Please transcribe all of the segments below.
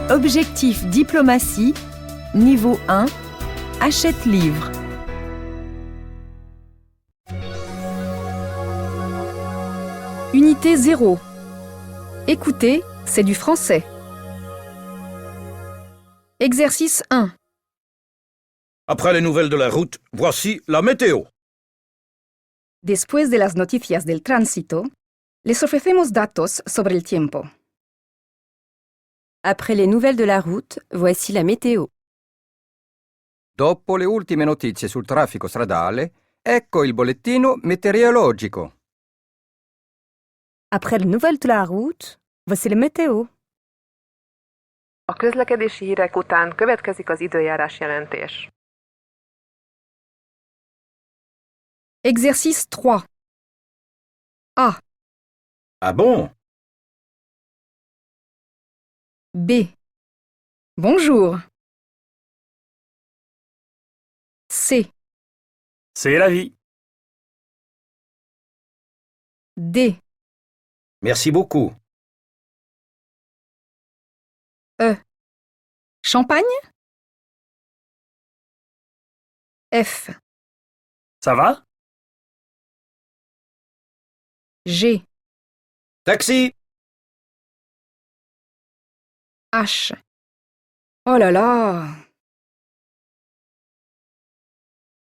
Objectif diplomatie, niveau 1, achète livre. Unité 0. Écoutez, c'est du français. Exercice 1. Après les nouvelles de la route, voici la météo. Después de las noticias del tránsito, les ofrecemos datos sobre el tiempo. Après les nouvelles de la route, voici la météo. Dopo le ultime notizie sul traffico stradale, ecco il bollettino meteorologico. Après les nouvelles de la route, voici la météo. A közlekedési hírek után következik az időjárás jelentés. Exercice 3. A. Ah bon? B. Bonjour. C. C'est la vie. D. Merci beaucoup. E. Champagne. F. Ça va? G. Taxi! H. Oh là là.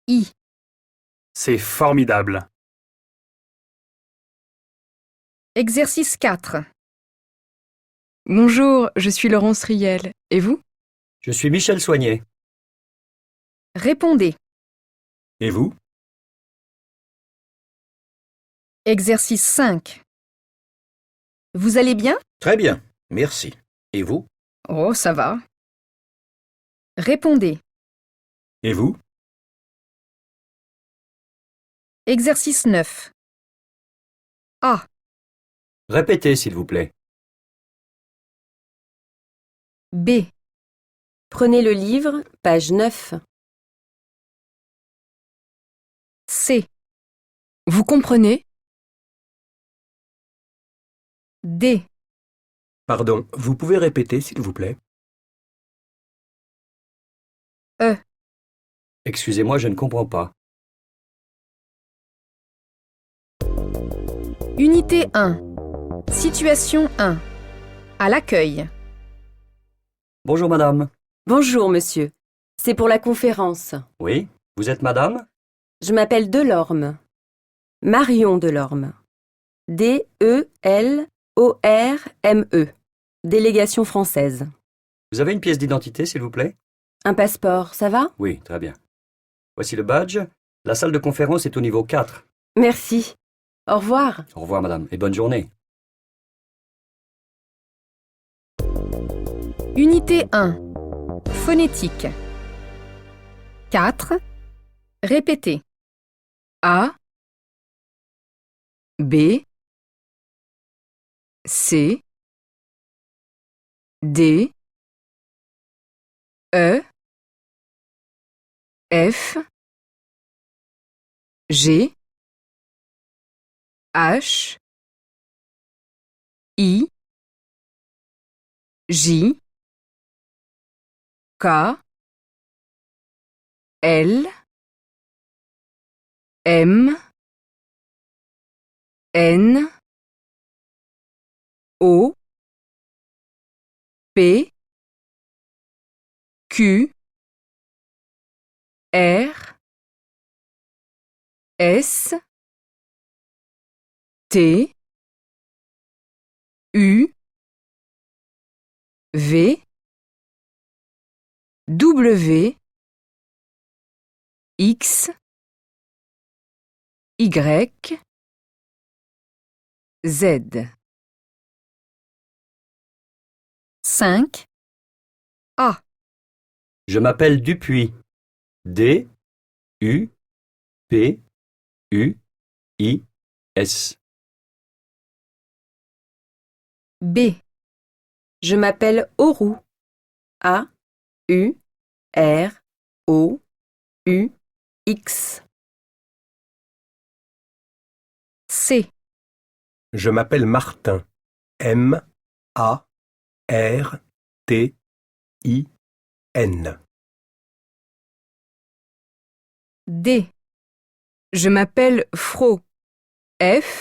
I. C'est formidable. Exercice 4. Bonjour, je suis Laurence Riel. Et vous? Je suis Michel Soignet. Répondez. Et vous? Exercice 5. Vous allez bien? Très bien, merci. Et vous? Oh, ça va. Répondez. Et vous? Exercice 9. A. Répétez, s'il vous plaît. B. Prenez le livre, page 9. C. Vous comprenez? D. Pardon, vous pouvez répéter, s'il vous plaît? E. Excusez-moi, je ne comprends pas. Unité 1. Situation 1. À l'accueil. Bonjour, madame. Bonjour, monsieur. C'est pour la conférence. Oui, vous êtes madame? Je m'appelle Delorme. Marion Delorme. Delorme. Délégation française. Vous avez une pièce d'identité, s'il vous plaît? Un passeport, ça va? Oui, très bien. Voici le badge. La salle de conférence est au niveau 4. Merci. Au revoir. Au revoir, madame, et bonne journée. Unité 1. Phonétique. 4. Répétez. A. B. C. D. E. F. G. H. I. J. K. L. M. N. O. P. Q. R. S. T. U. V. W. X. Y. Z. 5. A. Je m'appelle Dupuis. D. U. P. U. I. S. B. Je m'appelle Auroux. A. U. R. O. U. X. C. Je m'appelle Martin. M. A. R. T. D. Je m'appelle Fro. F-R-O-T.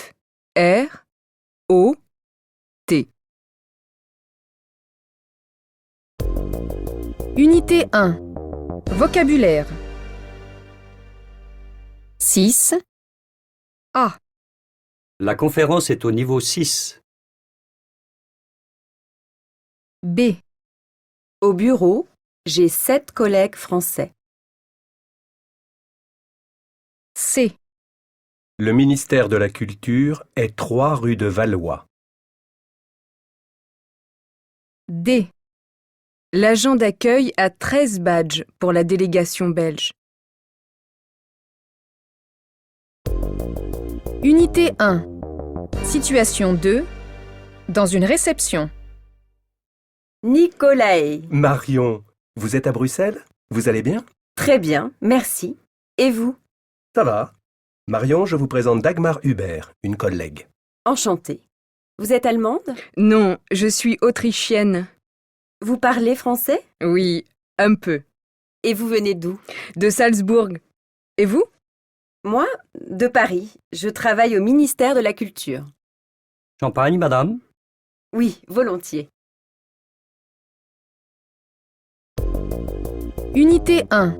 Unité 1. Vocabulaire. 6. A. La conférence est au niveau 6. B. Au bureau, j'ai 7 collègues français. C. Le ministère de la Culture est 3 rue de Valois. D. L'agent d'accueil a 13 badges pour la délégation belge. Unité 1. Situation 2. Dans une réception. Nicolai. Marion, vous êtes à Bruxelles? Vous allez bien? Très bien, merci. Et vous? Ça va. Marion, je vous présente Dagmar Hubert, une collègue. Enchantée. Vous êtes allemande? Non, je suis autrichienne. Vous parlez français? Oui, un peu. Et vous venez d'où? De Salzbourg. Et vous? Moi, de Paris. Je travaille au ministère de la Culture. Champagne, madame? Oui, volontiers. Unité 1.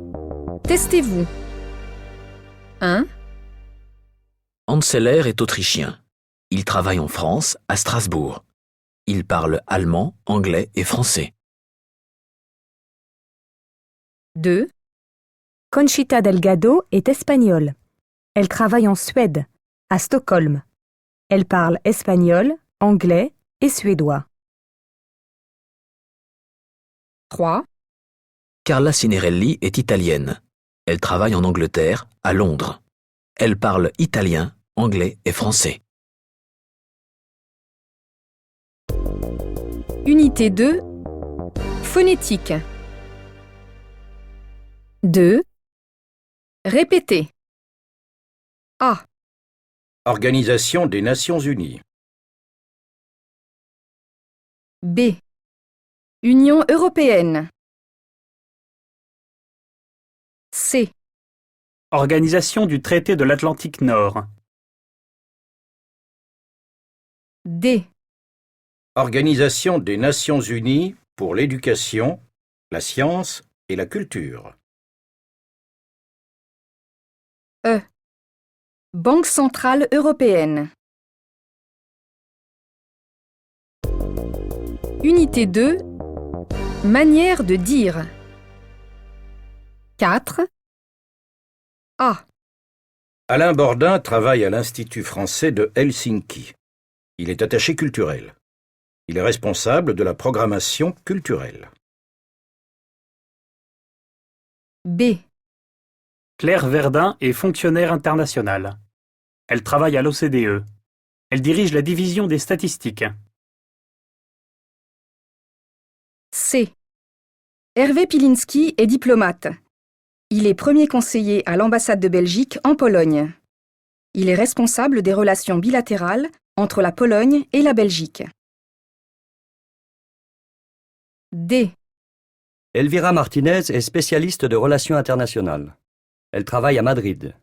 Testez-vous. 1. Hans Seller est autrichien. Il travaille en France, à Strasbourg. Il parle allemand, anglais et français. 2. Conchita Delgado est espagnole. Elle travaille en Suède, à Stockholm. Elle parle espagnol, anglais et suédois. 3. Carla Cinerelli est italienne. Elle travaille en Angleterre, à Londres. Elle parle italien, anglais et français. Unité 2. Phonétique. 2. Répétez. A. Organisation des Nations Unies. B. Union européenne. C. Organisation du traité de l'Atlantique Nord. D. Organisation des Nations Unies pour l'éducation, la science et la culture. E. Banque centrale européenne. Unité 2. Manière de dire. 4. A. Alain Bordin travaille à l'Institut français de Helsinki. Il est attaché culturel. Il est responsable de la programmation culturelle. B. Claire Verdun est fonctionnaire internationale. Elle travaille à l'OCDE. Elle dirige la division des statistiques. C. Hervé Pilinski est diplomate. Il est premier conseiller à l'ambassade de Belgique en Pologne. Il est responsable des relations bilatérales entre la Pologne et la Belgique. D. Elvira Martinez est spécialiste de relations internationales. Elle travaille à Madrid.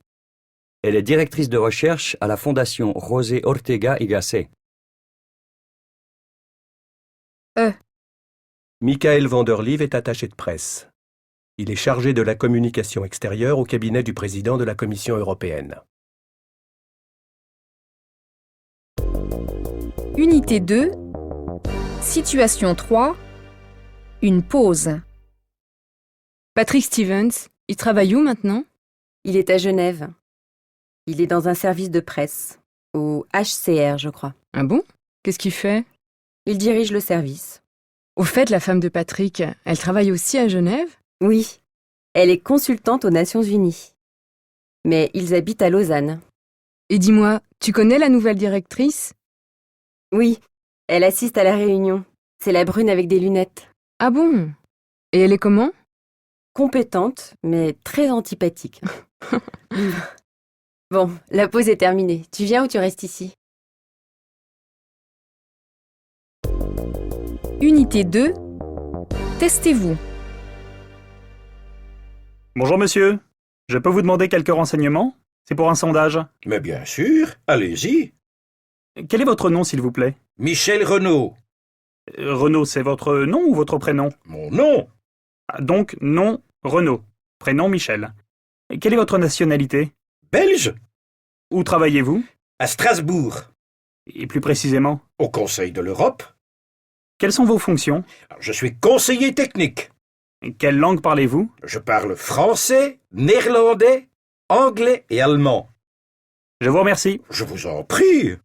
Elle est directrice de recherche à la Fondation José Ortega y Gasset. E. Michael Vanderlieve est attaché de presse. Il est chargé de la communication extérieure au cabinet du président de la Commission européenne. Unité 2. Situation 3. Une pause. Patrick Stevens, il travaille où maintenant? Il est à Genève. Il est dans un service de presse, au HCR, je crois. Ah bon? Qu'est-ce qu'il fait? Il dirige le service. Au fait, la femme de Patrick, elle travaille aussi à Genève? Oui, elle est consultante aux Nations Unies. Mais ils habitent à Lausanne. Et dis-moi, tu connais la nouvelle directrice? Oui, elle assiste à la réunion. C'est la brune avec des lunettes. Ah bon? Et elle est comment? Compétente, mais très antipathique. Bon, la pause est terminée. Tu viens ou tu restes ici? Unité 2. Testez-vous. Bonjour monsieur. Je peux vous demander quelques renseignements? C'est pour un sondage. Mais bien sûr, allez-y. Quel est votre nom, s'il vous plaît? Michel Renaud. Renaud, c'est votre nom ou votre prénom? Mon nom. Ah, donc, nom Renaud. Prénom Michel. Quelle est votre nationalité? Belge. Où travaillez-vous? À Strasbourg. Et plus précisément? Au Conseil de l'Europe. Quelles sont vos fonctions? Je suis conseiller technique. Quelle langue parlez-vous? Je parle français, néerlandais, anglais et allemand. Je vous remercie. Je vous en prie.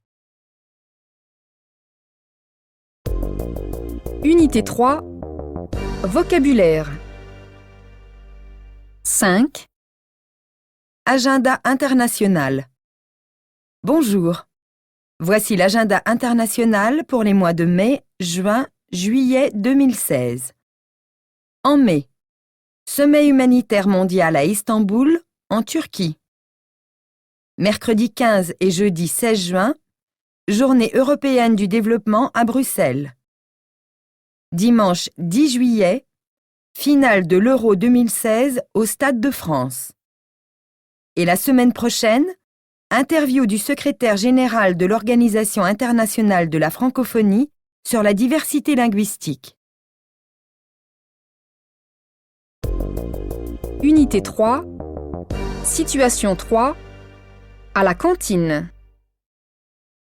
Unité 3. Vocabulaire. 5. Agenda international. Bonjour. Voici l'agenda international pour les mois de mai, juin, juillet 2016. En mai, Sommet humanitaire mondial à Istanbul, en Turquie. Mercredi 15 et jeudi 16 juin, Journée européenne du développement à Bruxelles. Dimanche 10 juillet, finale de l'Euro 2016 au Stade de France. Et la semaine prochaine, interview du secrétaire général de l'Organisation internationale de la francophonie sur la diversité linguistique. Unité 3. Situation 3. À la cantine.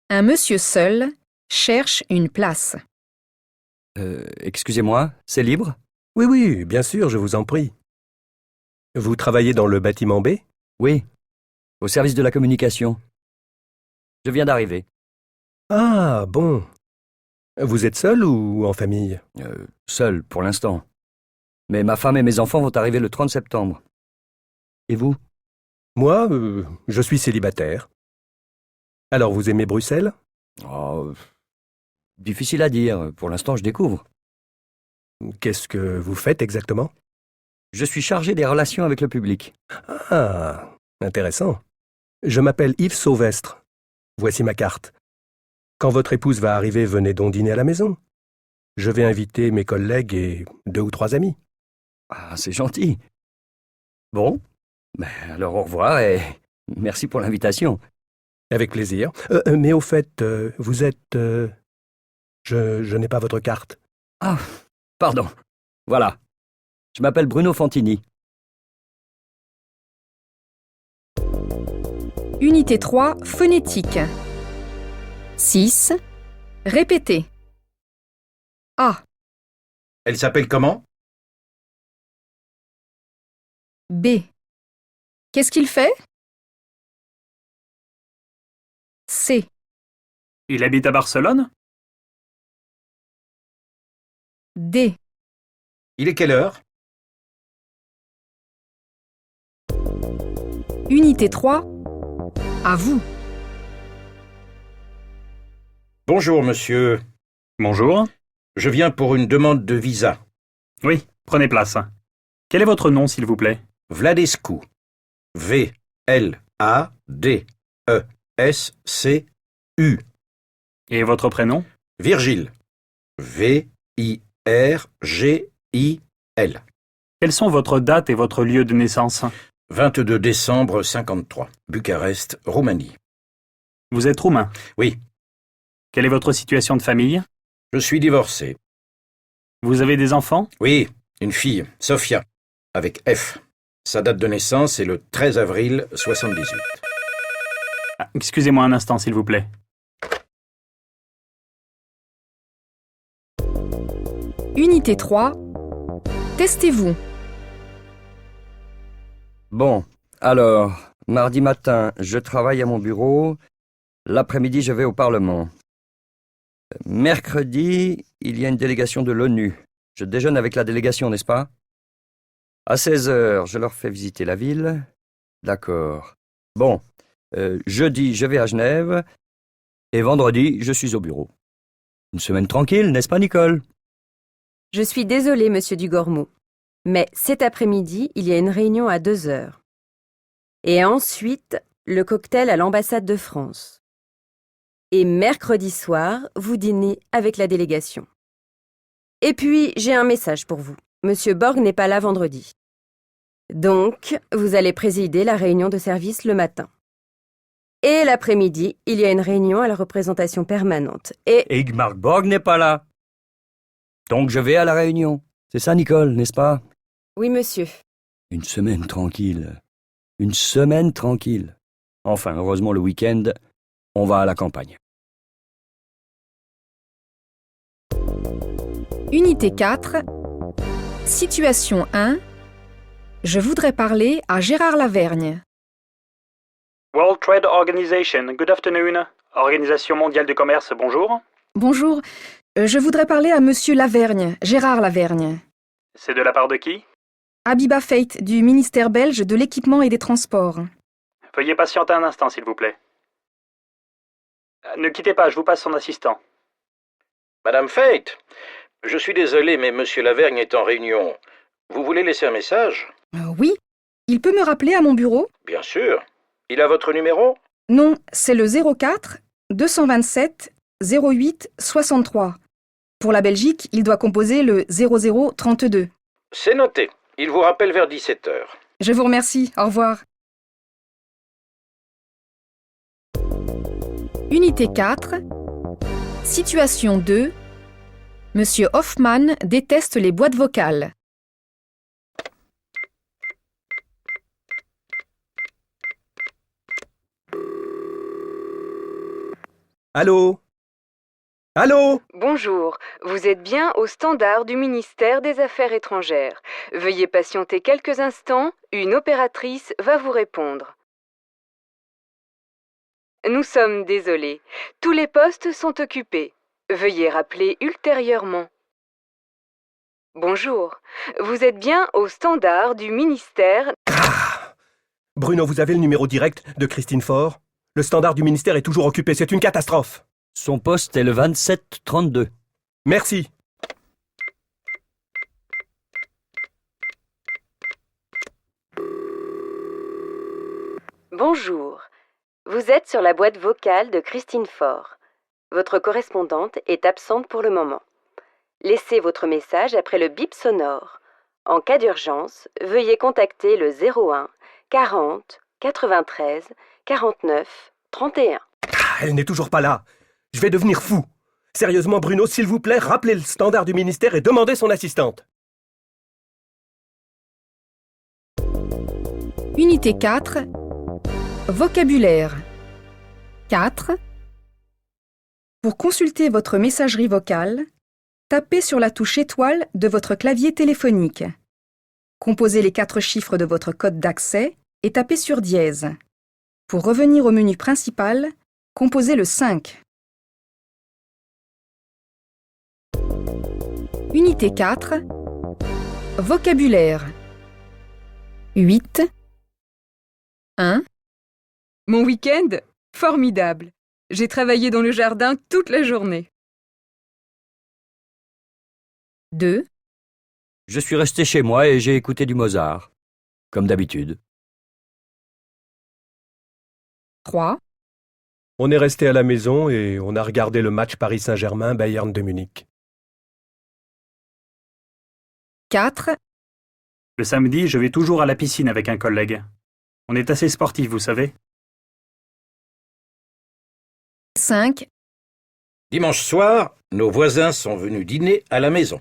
Un monsieur seul cherche une place. Excusez-moi, c'est libre? Oui, oui, bien sûr, je vous en prie. Vous travaillez dans le bâtiment B? Oui, au service de la communication. Je viens d'arriver. Ah, bon. Vous êtes seul ou en famille? Seul, pour l'instant. Mais ma femme et mes enfants vont arriver le 30 septembre. Et vous? Moi, je suis célibataire. Alors, vous aimez Bruxelles? Oh, difficile à dire. Pour l'instant, je découvre. Qu'est-ce que vous faites exactement? Je suis chargé des relations avec le public. Ah, intéressant. Je m'appelle Yves Sauvestre. Voici ma carte. Quand votre épouse va arriver, venez donc dîner à la maison. Je vais inviter mes collègues et 2 ou 3 amis. Ah, c'est gentil. Bon, alors au revoir et merci pour l'invitation. Avec plaisir. Mais au fait, vous êtes... Je n'ai pas votre carte. Ah, pardon. Voilà. Je m'appelle Bruno Fantini. Unité 3. Phonétique. 6. Répétez. A. Elle s'appelle comment? B. Qu'est-ce qu'il fait? C. Il habite à Barcelone? D. Il est quelle heure? Unité 3. À vous. Bonjour, monsieur. Bonjour. Je viens pour une demande de visa. Oui, prenez place. Quel est votre nom, s'il vous plaît? Vladescu. V-L-A-D-E-S-C-U. Et votre prénom? Virgile. V-I-R-G-I-L. Quelles sont votre date et votre lieu de naissance? 22 décembre 53. Bucarest, Roumanie. Vous êtes roumain? Oui. Quelle est votre situation de famille? Je suis divorcé. Vous avez des enfants? Oui, une fille, Sophia, avec F. Sa date de naissance est le 13 avril 78. Ah, excusez-moi un instant, s'il vous plaît. Unité 3. Testez-vous. Bon, alors, mardi matin, je travaille à mon bureau. L'après-midi, je vais au Parlement. Mercredi, il y a une délégation de l'ONU. Je déjeune avec la délégation, n'est-ce pas? À 16h, je leur fais visiter la ville. D'accord. Bon, jeudi, je vais à Genève. Et vendredi, je suis au bureau. Une semaine tranquille, n'est-ce pas, Nicole? Je suis désolée, monsieur Dugormeau, mais cet après-midi, il y a une réunion à 2h. Et ensuite, le cocktail à l'ambassade de France. Et mercredi soir, vous dînez avec la délégation. Et puis, j'ai un message pour vous. Monsieur Borg n'est pas là vendredi. Donc, vous allez présider la réunion de service le matin. Et l'après-midi, il y a une réunion à la représentation permanente. Et Igmar Borg n'est pas là. Donc je vais à la réunion. C'est ça, Nicole, n'est-ce pas? oui, monsieur. Une semaine tranquille. Une semaine tranquille. Enfin, heureusement, le week-end, on va à la campagne. Unité 4. Situation 1. Je voudrais parler à Gérard Lavergne. World Trade Organization, good afternoon. Organisation mondiale du commerce, bonjour. Bonjour. Je voudrais parler à Monsieur Lavergne, Gérard Lavergne. C'est de la part de qui? Abiba Feit, du ministère belge de l'équipement et des transports. Veuillez patienter un instant, s'il vous plaît. Ne quittez pas, je vous passe son assistant. Madame Feit, je suis désolé, mais Monsieur Lavergne est en réunion. Vous voulez laisser un message? Oui. Il peut me rappeler à mon bureau? Bien sûr. Il a votre numéro? Non, c'est le 04 227 08 63. Pour la Belgique, il doit composer le 0032. C'est noté. Il vous rappelle vers 17h. Je vous remercie. Au revoir. Unité 4. Situation 2. Monsieur Hoffmann déteste les boîtes vocales. Allô? Allô? Bonjour, vous êtes bien au standard du ministère des Affaires étrangères. Veuillez patienter quelques instants, une opératrice va vous répondre. Nous sommes désolés, tous les postes sont occupés. Veuillez rappeler ultérieurement. Bonjour, vous êtes bien au standard du ministère... Bruno, vous avez le numéro direct de Christine Faure? Le standard du ministère est toujours occupé, c'est une catastrophe. Son poste est le 2732. Merci. Bonjour, vous êtes sur la boîte vocale de Christine Faure. Votre correspondante est absente pour le moment. Laissez votre message après le bip sonore. En cas d'urgence, veuillez contacter le 01 40 93 49 31. Elle n'est toujours pas là. Je vais devenir fou. Sérieusement, Bruno, s'il vous plaît, rappelez le standard du ministère et demandez son assistante. Unité 4. Vocabulaire. 4. Pour consulter votre messagerie vocale, tapez sur la touche étoile de votre clavier téléphonique. Composez les 4 chiffres de votre code d'accès et tapez sur dièse. Pour revenir au menu principal, composez le 5. Unité 4. Vocabulaire. 8. 1. Mon week-end? Formidable. J'ai travaillé dans le jardin toute la journée. 2. Je suis resté chez moi et j'ai écouté du Mozart, comme d'habitude. 3. On est resté à la maison et on a regardé le match Paris Saint-Germain-Bayern de Munich. 4. Le samedi, je vais toujours à la piscine avec un collègue. On est assez sportifs, vous savez. 5. Dimanche soir, nos voisins sont venus dîner à la maison.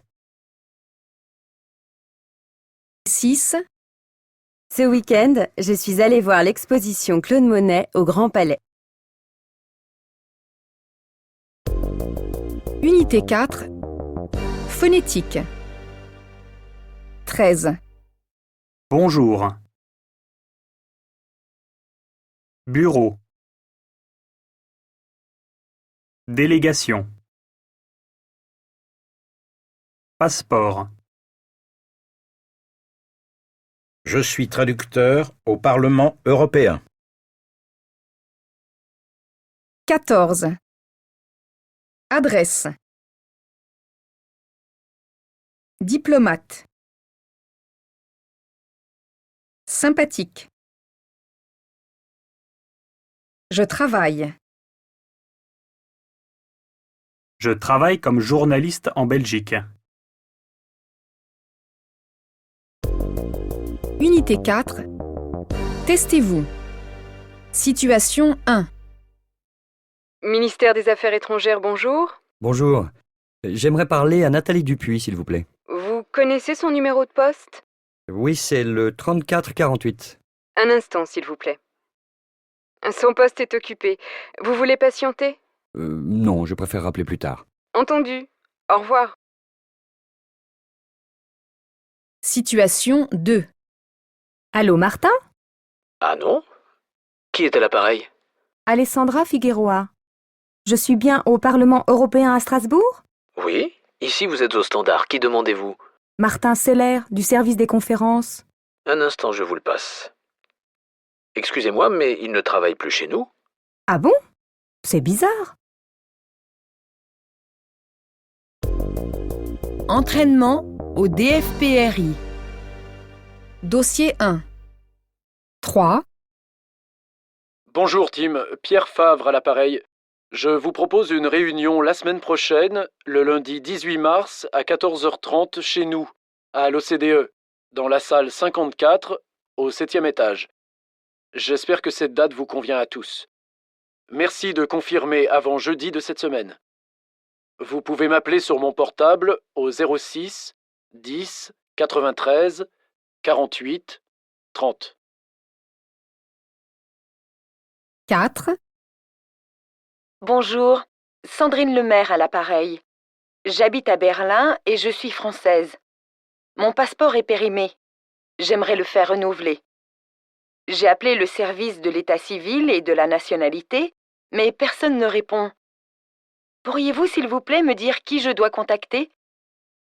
6. Ce week-end, je suis allée voir l'exposition Claude Monet au Grand Palais. Unité 4. Phonétique. 13. Bonjour. Bureau. Délégation. Passeport. Je suis traducteur au Parlement européen. 14. Adresse. Diplomate. Sympathique. Je travaille. Je travaille comme journaliste en Belgique. Unité 4. Testez-vous. Situation 1. Ministère des Affaires étrangères, bonjour. Bonjour. J'aimerais parler à Nathalie Dupuis, s'il vous plaît. Vous connaissez son numéro de poste? Oui, c'est le 3448. Un instant, s'il vous plaît. Son poste est occupé. Vous voulez patienter? Non, je préfère rappeler plus tard. Entendu. Au revoir. Situation 2. Allô, Martin? Ah non? Qui est à l'appareil? Alessandra Figueroa. Je suis bien au Parlement européen à Strasbourg? Oui, ici vous êtes au standard. Qui demandez-vous? Martin Seller, du service des conférences. Un instant, je vous le passe. Excusez-moi, mais il ne travaille plus chez nous. Ah bon? C'est bizarre. Entraînement au DFPRI. Dossier 1. 3. Bonjour Tim, Pierre Favre à l'appareil. Je vous propose une réunion la semaine prochaine, le lundi 18 mars à 14h30 chez nous, à l'OCDE, dans la salle 54, au 7e étage. J'espère que cette date vous convient à tous. Merci de confirmer avant jeudi de cette semaine. Vous pouvez m'appeler sur mon portable au 06 10 93 48 30. 4. Bonjour, Sandrine Lemaire à l'appareil. J'habite à Berlin et je suis française. Mon passeport est périmé. J'aimerais le faire renouveler. J'ai appelé le service de l'état civil et de la nationalité, mais personne ne répond. Pourriez-vous, s'il vous plaît, me dire qui je dois contacter?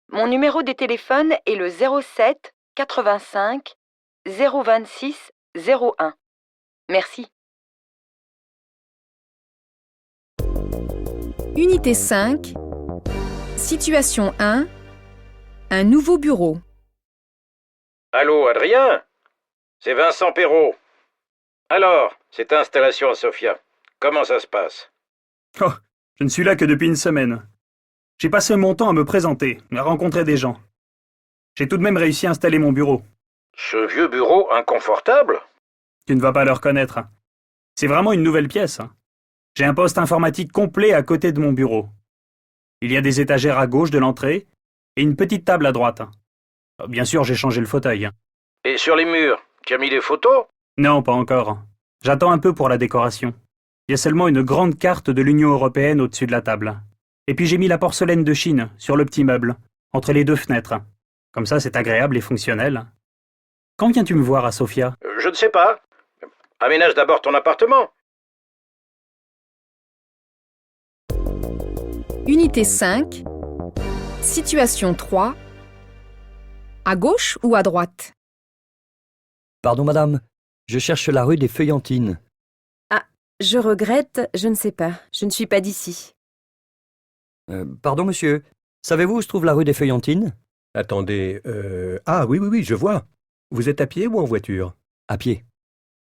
Mon numéro de téléphone est le 07 85 026 01. Merci. Unité 5. Situation 1. Un nouveau bureau. Allô, Adrien? C'est Vincent Perrault. Alors, cette installation à Sofia, comment ça se passe? Oh, je ne suis là que depuis une semaine. J'ai passé mon temps à me présenter, à rencontrer des gens. J'ai tout de même réussi à installer mon bureau. Ce vieux bureau inconfortable? Tu ne vas pas le reconnaître. C'est vraiment une nouvelle pièce. J'ai un poste informatique complet à côté de mon bureau. Il y a des étagères à gauche de l'entrée et une petite table à droite. Bien sûr, j'ai changé le fauteuil. Et sur les murs, tu as mis des photos? Non, pas encore. J'attends un peu pour la décoration. Il y a seulement une grande carte de l'Union européenne au-dessus de la table. Et puis j'ai mis la porcelaine de Chine sur le petit meuble, entre les deux fenêtres. Comme ça, c'est agréable et fonctionnel. Quand viens-tu me voir à Sofia? Je ne sais pas. Aménage d'abord ton appartement. Unité 5. Situation 3. À gauche ou à droite? Pardon, madame. Je cherche la rue des Feuillantines. Ah, je regrette, je ne sais pas. Je ne suis pas d'ici. Pardon, monsieur. Savez-vous où se trouve la rue des Feuillantines? Attendez, Ah oui, je vois. Vous êtes à pied ou en voiture? À pied.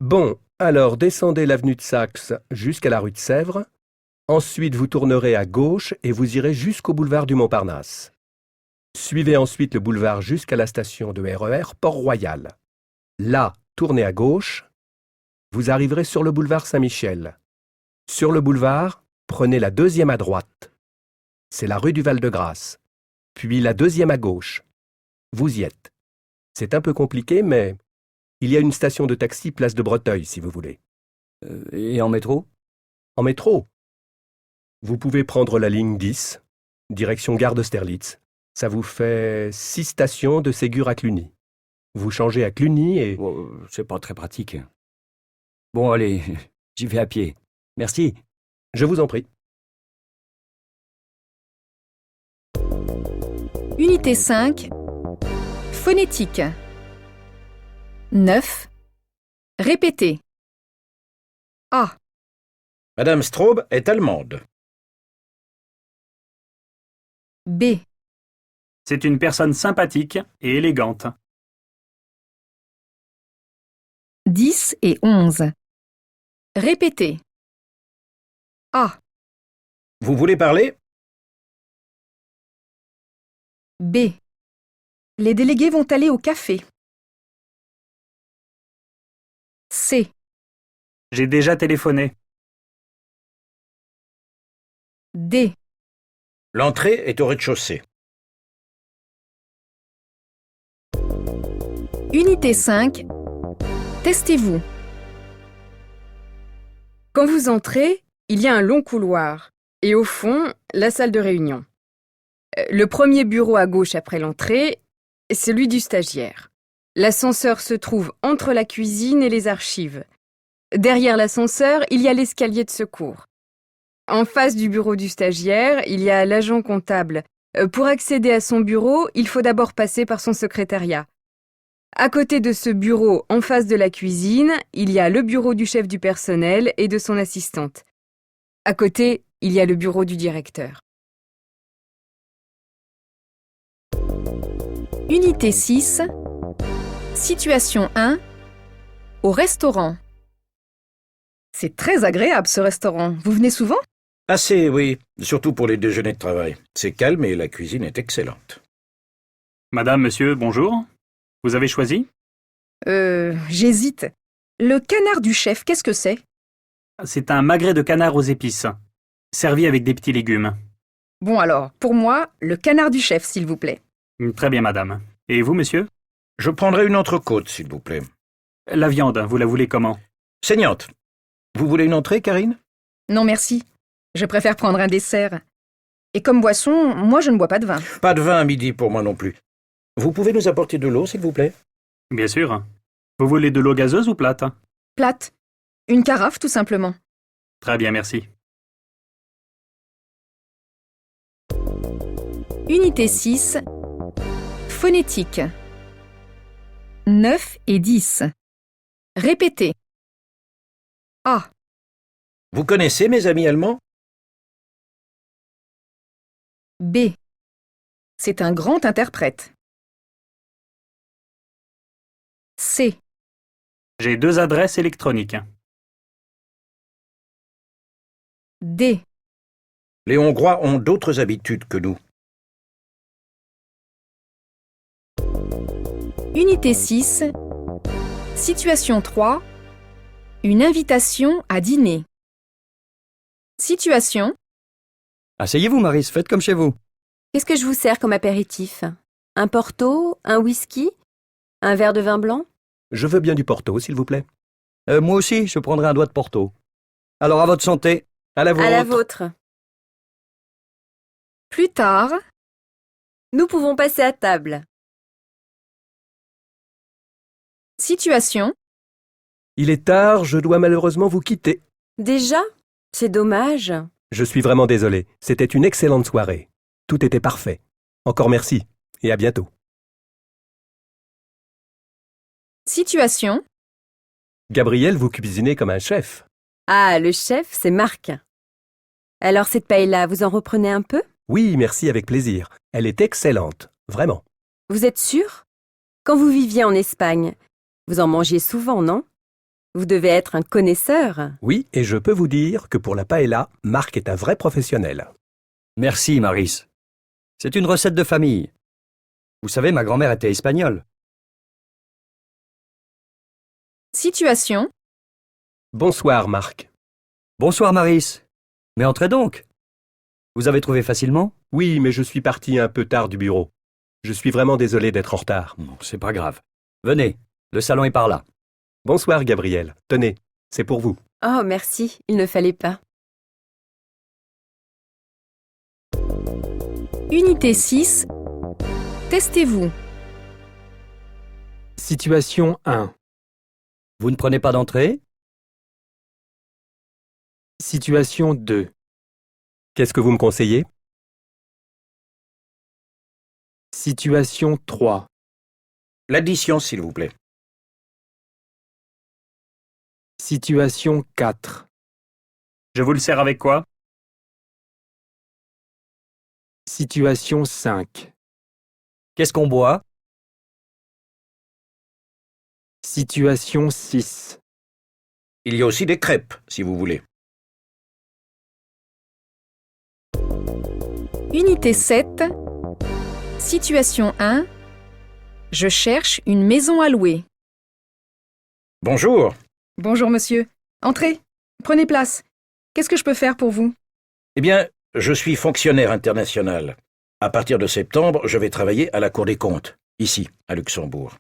Bon, alors descendez l'avenue de Saxe jusqu'à la rue de Sèvres. Ensuite, vous tournerez à gauche et vous irez jusqu'au boulevard du Montparnasse. Suivez ensuite le boulevard jusqu'à la station de RER Port-Royal. Là, tournez à gauche. Vous arriverez sur le boulevard Saint-Michel. Sur le boulevard, prenez la deuxième à droite. C'est la rue du Val-de-Grâce. Puis la deuxième à gauche. Vous y êtes. C'est un peu compliqué, mais il y a une station de taxi place de Breteuil, si vous voulez. Et en métro? En métro? Vous pouvez prendre la ligne 10, direction gare d'Austerlitz. Ça vous fait 6 stations de Ségur à Cluny. Vous changez à Cluny et... Oh, c'est pas très pratique. Bon, allez, j'y vais à pied. Merci. Je vous en prie. Unité 5. Phonétique. 9. Répétez. A. Madame Straub est allemande. B. C'est une personne sympathique et élégante. 10 et 11. Répétez. A. Vous voulez parler? B. Les délégués vont aller au café. C. J'ai déjà téléphoné. D. L'entrée est au rez-de-chaussée. Unité 5. Testez-vous. Quand vous entrez, il y a un long couloir et au fond, la salle de réunion. Le premier bureau à gauche après l'entrée, c'est celui du stagiaire. L'ascenseur se trouve entre la cuisine et les archives. Derrière l'ascenseur, il y a l'escalier de secours. En face du bureau du stagiaire, il y a l'agent comptable. Pour accéder à son bureau, il faut d'abord passer par son secrétariat. À côté de ce bureau, en face de la cuisine, il y a le bureau du chef du personnel et de son assistante. À côté, il y a le bureau du directeur. Unité 6. Situation 1. Au restaurant. C'est très agréable ce restaurant. Vous venez souvent? Assez, oui, surtout pour les déjeuners de travail. C'est calme et la cuisine est excellente. Madame, monsieur, bonjour. Vous avez choisi? J'hésite. Le canard du chef, qu'est-ce que c'est? C'est un magret de canard aux épices, servi avec des petits légumes. Bon alors, pour moi, le canard du chef, s'il vous plaît. Très bien, madame. Et vous, monsieur? Je prendrai une entrecôte, s'il vous plaît. La viande, vous la voulez comment? Saignante. Vous voulez une entrée, Karine? Non, merci. Je préfère prendre un dessert. Et comme boisson, moi je ne bois pas de vin. Pas de vin à midi pour moi non plus. Vous pouvez nous apporter de l'eau, s'il vous plaît? Bien sûr. Vous voulez de l'eau gazeuse ou plate? Plate. Une carafe, tout simplement. Très bien, merci. Unité 6. Phonétique. 9 et 10. Répétez. A. Vous connaissez mes amis allemands? B. C'est un grand interprète. C. J'ai 2 adresses électroniques. D. Les Hongrois ont d'autres habitudes que nous. Unité 6. Situation 3. Une invitation à dîner. Situation. Asseyez-vous, Maris, faites comme chez vous. Qu'est-ce que je vous sers comme apéritif? Un porto? Un whisky? Un verre de vin blanc? Je veux bien du Porto, s'il vous plaît. Moi aussi, je prendrai un doigt de Porto. Alors, à votre santé. À la vôtre. À la vôtre. Plus tard. Nous pouvons passer à table. Situation. Il est tard, je dois malheureusement vous quitter. Déjà? C'est dommage. Je suis vraiment désolé. C'était une excellente soirée. Tout était parfait. Encore merci et à bientôt. Situation. Gabriel, vous cuisinez comme un chef. Ah, le chef, c'est Marc. Alors cette paella, vous en reprenez un peu? Oui, merci, avec plaisir. Elle est excellente, vraiment. Vous êtes sûr? Quand vous viviez en Espagne, vous en mangiez souvent, non? Vous devez être un connaisseur. Oui, et je peux vous dire que pour la paella, Marc est un vrai professionnel. Merci, Maris. C'est une recette de famille. Vous savez, ma grand-mère était espagnole. Situation. Bonsoir, Marc. Bonsoir, Maris. Mais entrez donc. Vous avez trouvé facilement? Oui, mais je suis parti un peu tard du bureau. Je suis vraiment désolé d'être en retard. Non, c'est pas grave. Venez, le salon est par là. Bonsoir, Gabriel. Tenez, c'est pour vous. Oh, merci, il ne fallait pas. Unité 6. Testez-vous. Situation 1. Vous ne prenez pas d'entrée? Situation 2. Qu'est-ce que vous me conseillez? Situation 3. L'addition, s'il vous plaît. Situation 4. Je vous le sers avec quoi? Situation 5. Qu'est-ce qu'on boit? Situation 6. Il y a aussi des crêpes, si vous voulez. Unité 7. Situation 1. Je cherche une maison à louer. Bonjour. Bonjour monsieur. Entrez. Prenez place. Qu'est-ce que je peux faire pour vous? Eh bien, je suis fonctionnaire international. À partir de septembre, je vais travailler à la Cour des comptes, ici, à Luxembourg.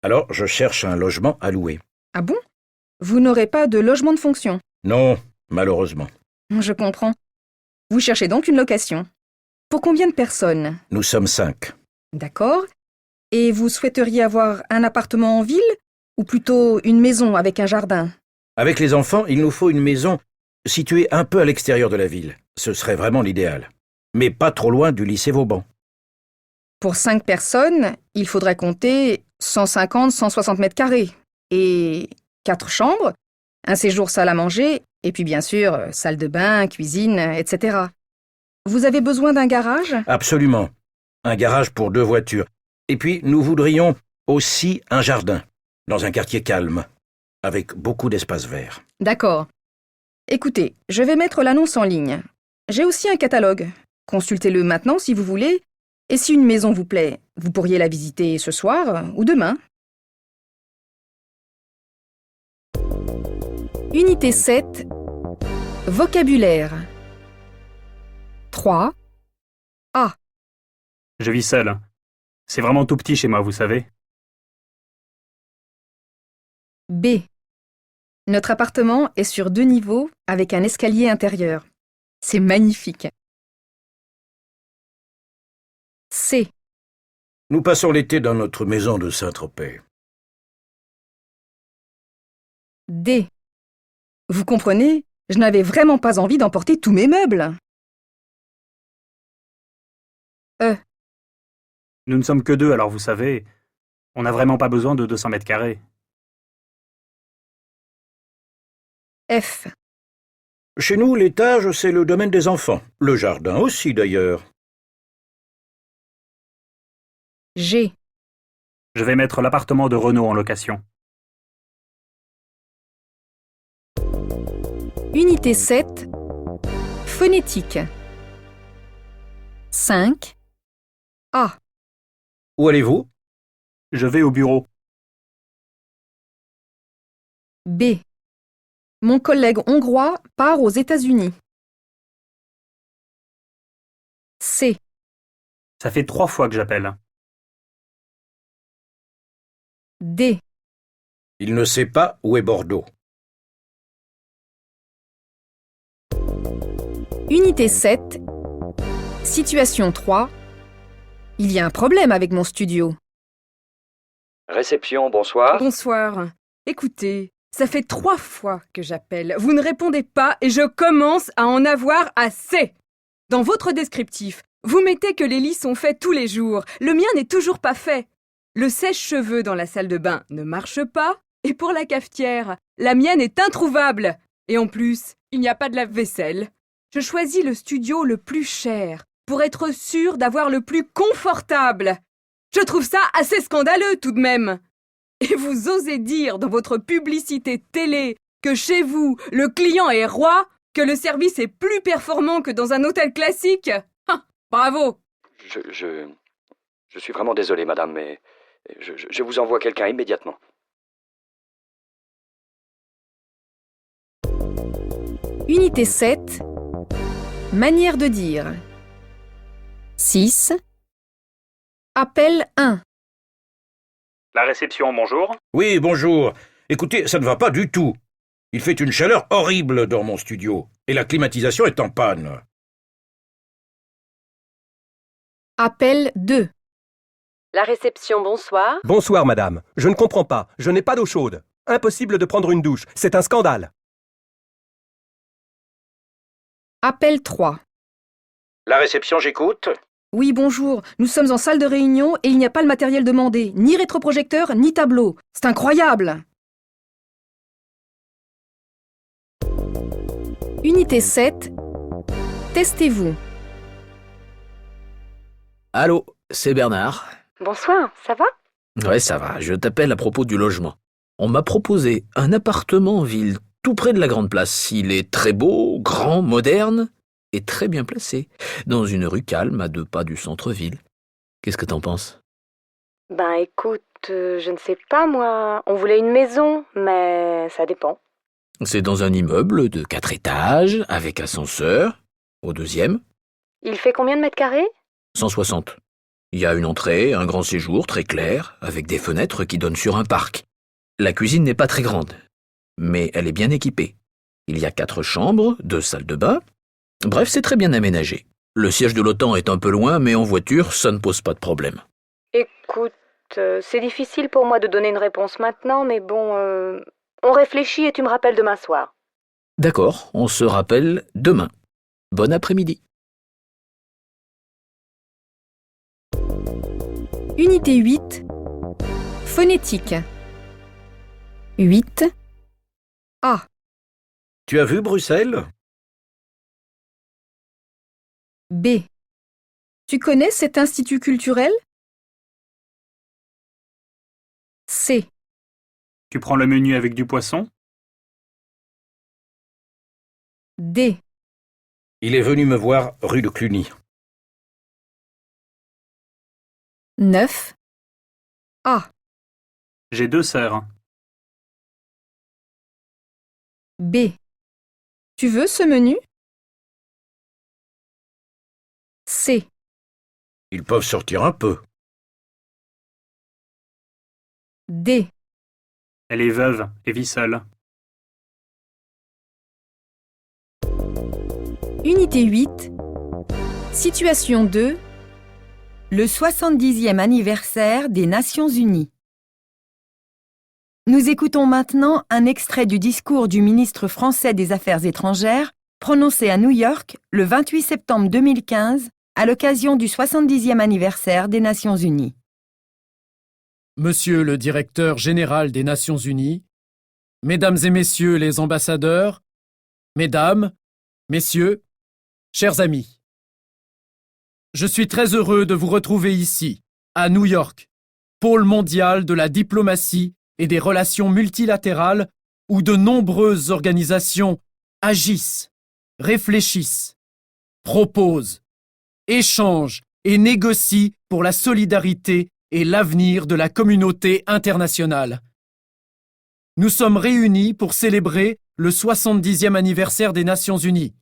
Alors, je cherche un logement à louer. Ah bon? Vous n'aurez pas de logement de fonction? Non, malheureusement. Je comprends. Vous cherchez donc une location. Pour combien de personnes? Nous sommes 5. D'accord. Et vous souhaiteriez avoir un appartement en ville ou plutôt une maison avec un jardin? Avec les enfants, il nous faut une maison située un peu à l'extérieur de la ville. Ce serait vraiment l'idéal. Mais pas trop loin du lycée Vauban. Pour 5 personnes, il faudrait compter 150-160 mètres carrés. Et 4 chambres, un séjour salle à manger, et puis bien sûr, salle de bain, cuisine, etc. Vous avez besoin d'un garage? Absolument. Un garage pour 2 voitures. Et puis, nous voudrions aussi un jardin, dans un quartier calme, avec beaucoup d'espace vert. D'accord. Écoutez, je vais mettre l'annonce en ligne. J'ai aussi un catalogue. Consultez-le maintenant si vous voulez. Et si une maison vous plaît, vous pourriez la visiter ce soir ou demain. Unité 7. Vocabulaire. 3. A. Je vis seul. C'est vraiment tout petit chez moi, vous savez. B. Notre appartement est sur 2 niveaux avec un escalier intérieur. C'est magnifique. C. Nous passons l'été dans notre maison de Saint-Tropez. D. Vous comprenez, je n'avais vraiment pas envie d'emporter tous mes meubles. E. Nous ne sommes que 2, alors vous savez, on n'a vraiment pas besoin de 200 mètres carrés. F. Chez nous, l'étage, c'est le domaine des enfants. Le jardin aussi, d'ailleurs. G. Je vais mettre l'appartement de Renaud en location. Unité 7. Phonétique. 5. A. Où allez-vous? Je vais au bureau. B. Mon collègue hongrois part aux États-Unis. C. Ça fait 3 fois que j'appelle. D. Il ne sait pas où est Bordeaux. Unité 7. Situation 3. Il y a un problème avec mon studio. Réception, bonsoir. Bonsoir. Écoutez, ça fait 3 fois que j'appelle. Vous ne répondez pas et je commence à en avoir assez. Dans votre descriptif, vous mettez que les lits sont faits tous les jours. Le mien n'est toujours pas fait. Le sèche-cheveux dans la salle de bain ne marche pas. Et pour la cafetière, la mienne est introuvable. Et en plus, il n'y a pas de lave-vaisselle. Je choisis le studio le plus cher pour être sûre d'avoir le plus confortable. Je trouve ça assez scandaleux tout de même. Et vous osez dire dans votre publicité télé que chez vous, le client est roi, que le service est plus performant que dans un hôtel classique? Bravo! Je suis vraiment désolé, madame, mais je vous envoie quelqu'un immédiatement. Unité 7. Manière de dire. 6. Appel 1. La réception, bonjour. Oui, bonjour. Écoutez, ça ne va pas du tout. Il fait une chaleur horrible dans mon studio, et la climatisation est en panne. Appel 2. La réception, bonsoir. Bonsoir, madame. Je ne comprends pas. Je n'ai pas d'eau chaude. Impossible de prendre une douche. C'est un scandale. Appel 3. La réception, j'écoute. Oui, bonjour. Nous sommes en salle de réunion et il n'y a pas le matériel demandé. Ni rétroprojecteur, ni tableau. C'est incroyable. Unité 7. Testez-vous. Allô, c'est Bernard. Bonsoir, ça va? Ouais, ça va, je t'appelle à propos du logement. On m'a proposé un appartement en ville, tout près de la Grande Place. Il est très beau, grand, moderne et très bien placé, dans une rue calme à 2 pas du centre-ville. Qu'est-ce que t'en penses? Ben écoute, je ne sais pas moi. On voulait une maison, mais ça dépend. C'est dans un immeuble de 4 étages, avec ascenseur, au deuxième, Il fait combien de mètres carrés? 160. Il y a une entrée, un grand séjour très clair, avec des fenêtres qui donnent sur un parc. La cuisine n'est pas très grande, mais elle est bien équipée. Il y a 4 chambres, 2 salles de bain. Bref, c'est très bien aménagé. Le siège de l'OTAN est un peu loin, mais en voiture, ça ne pose pas de problème. Écoute, c'est difficile pour moi de donner une réponse maintenant, mais bon, on réfléchit et tu me rappelles demain soir. D'accord, on se rappelle demain. Bon après-midi. Unité 8. Phonétique. 8. A. Tu as vu Bruxelles? B. Tu connais cet institut culturel? C. Tu prends le menu avec du poisson? D. Il est venu me voir rue de Cluny. 9. A. J'ai 2 sœurs. B. Tu veux ce menu? C. Ils peuvent sortir un peu. D. Elle est veuve et vit seule. Unité 8. Situation 2. Le 70e anniversaire des Nations Unies. Nous écoutons maintenant un extrait du discours du ministre français des Affaires étrangères prononcé à New York le 28 septembre 2015 à l'occasion du 70e anniversaire des Nations Unies. Monsieur le directeur général des Nations Unies, Mesdames et Messieurs les ambassadeurs, Mesdames, Messieurs, chers amis, je suis très heureux de vous retrouver ici, à New York, pôle mondial de la diplomatie et des relations multilatérales où de nombreuses organisations agissent, réfléchissent, proposent, échangent et négocient pour la solidarité et l'avenir de la communauté internationale. Nous sommes réunis pour célébrer le 70e anniversaire des Nations Unies.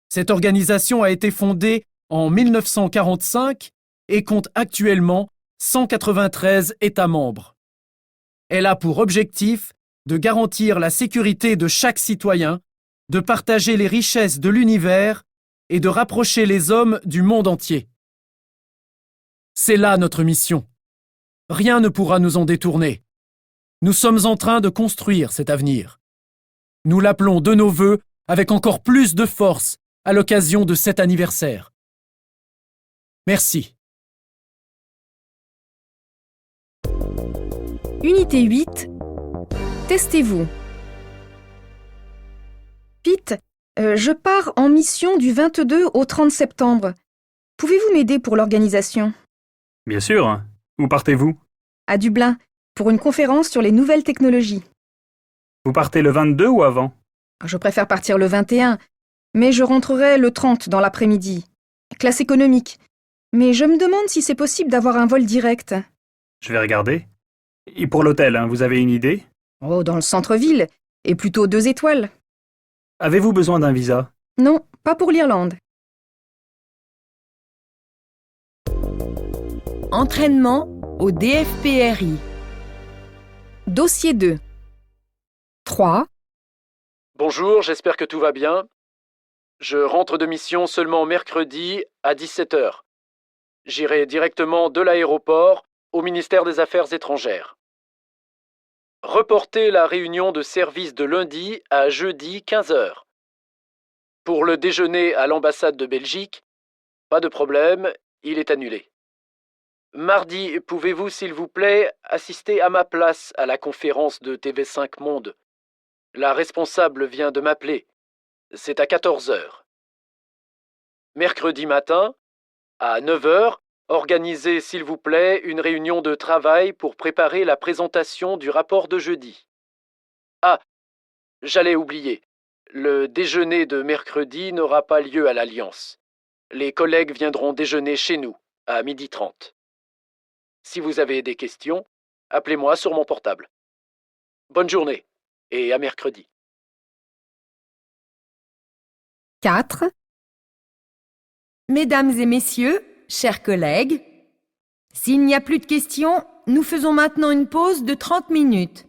Cette organisation a été fondée en 1945 et compte actuellement 193 États membres. Elle a pour objectif de garantir la sécurité de chaque citoyen, de partager les richesses de l'univers et de rapprocher les hommes du monde entier. C'est là notre mission. Rien ne pourra nous en détourner. Nous sommes en train de construire cet avenir. Nous l'appelons de nos vœux avec encore plus de force à l'occasion de cet anniversaire. Merci. Unité 8. Testez-vous. Pete, je pars en mission du 22 au 30 septembre. Pouvez-vous m'aider pour l'organisation? Bien sûr. Où partez-vous? À Dublin, pour une conférence sur les nouvelles technologies. Vous partez le 22 ou avant? Je préfère partir le 21, mais je rentrerai le 30 dans l'après-midi. Classe économique. Mais je me demande si c'est possible d'avoir un vol direct. Je vais regarder. Et pour l'hôtel, vous avez une idée? Oh, dans le centre-ville, et plutôt 2 étoiles. Avez-vous besoin d'un visa? Non, pas pour l'Irlande. Entraînement au DFPRI. Dossier 2. 3. Bonjour, j'espère que tout va bien. Je rentre de mission seulement mercredi à 17h. J'irai directement de l'aéroport au ministère des Affaires étrangères. Reportez la réunion de service de lundi à jeudi 15h. Pour le déjeuner à l'ambassade de Belgique, pas de problème, il est annulé. Mardi, pouvez-vous s'il vous plaît assister à ma place à la conférence de TV5 Monde? La responsable vient de m'appeler. C'est à 14h. Mercredi matin, à 9h, organisez s'il vous plaît une réunion de travail pour préparer la présentation du rapport de jeudi. Ah, j'allais oublier. Le déjeuner de mercredi n'aura pas lieu à l'Alliance. Les collègues viendront déjeuner chez nous, à 12h30. Si vous avez des questions, appelez-moi sur mon portable. Bonne journée et à mercredi. 4. Mesdames et messieurs, chers collègues, s'il n'y a plus de questions, nous faisons maintenant une pause de 30 minutes.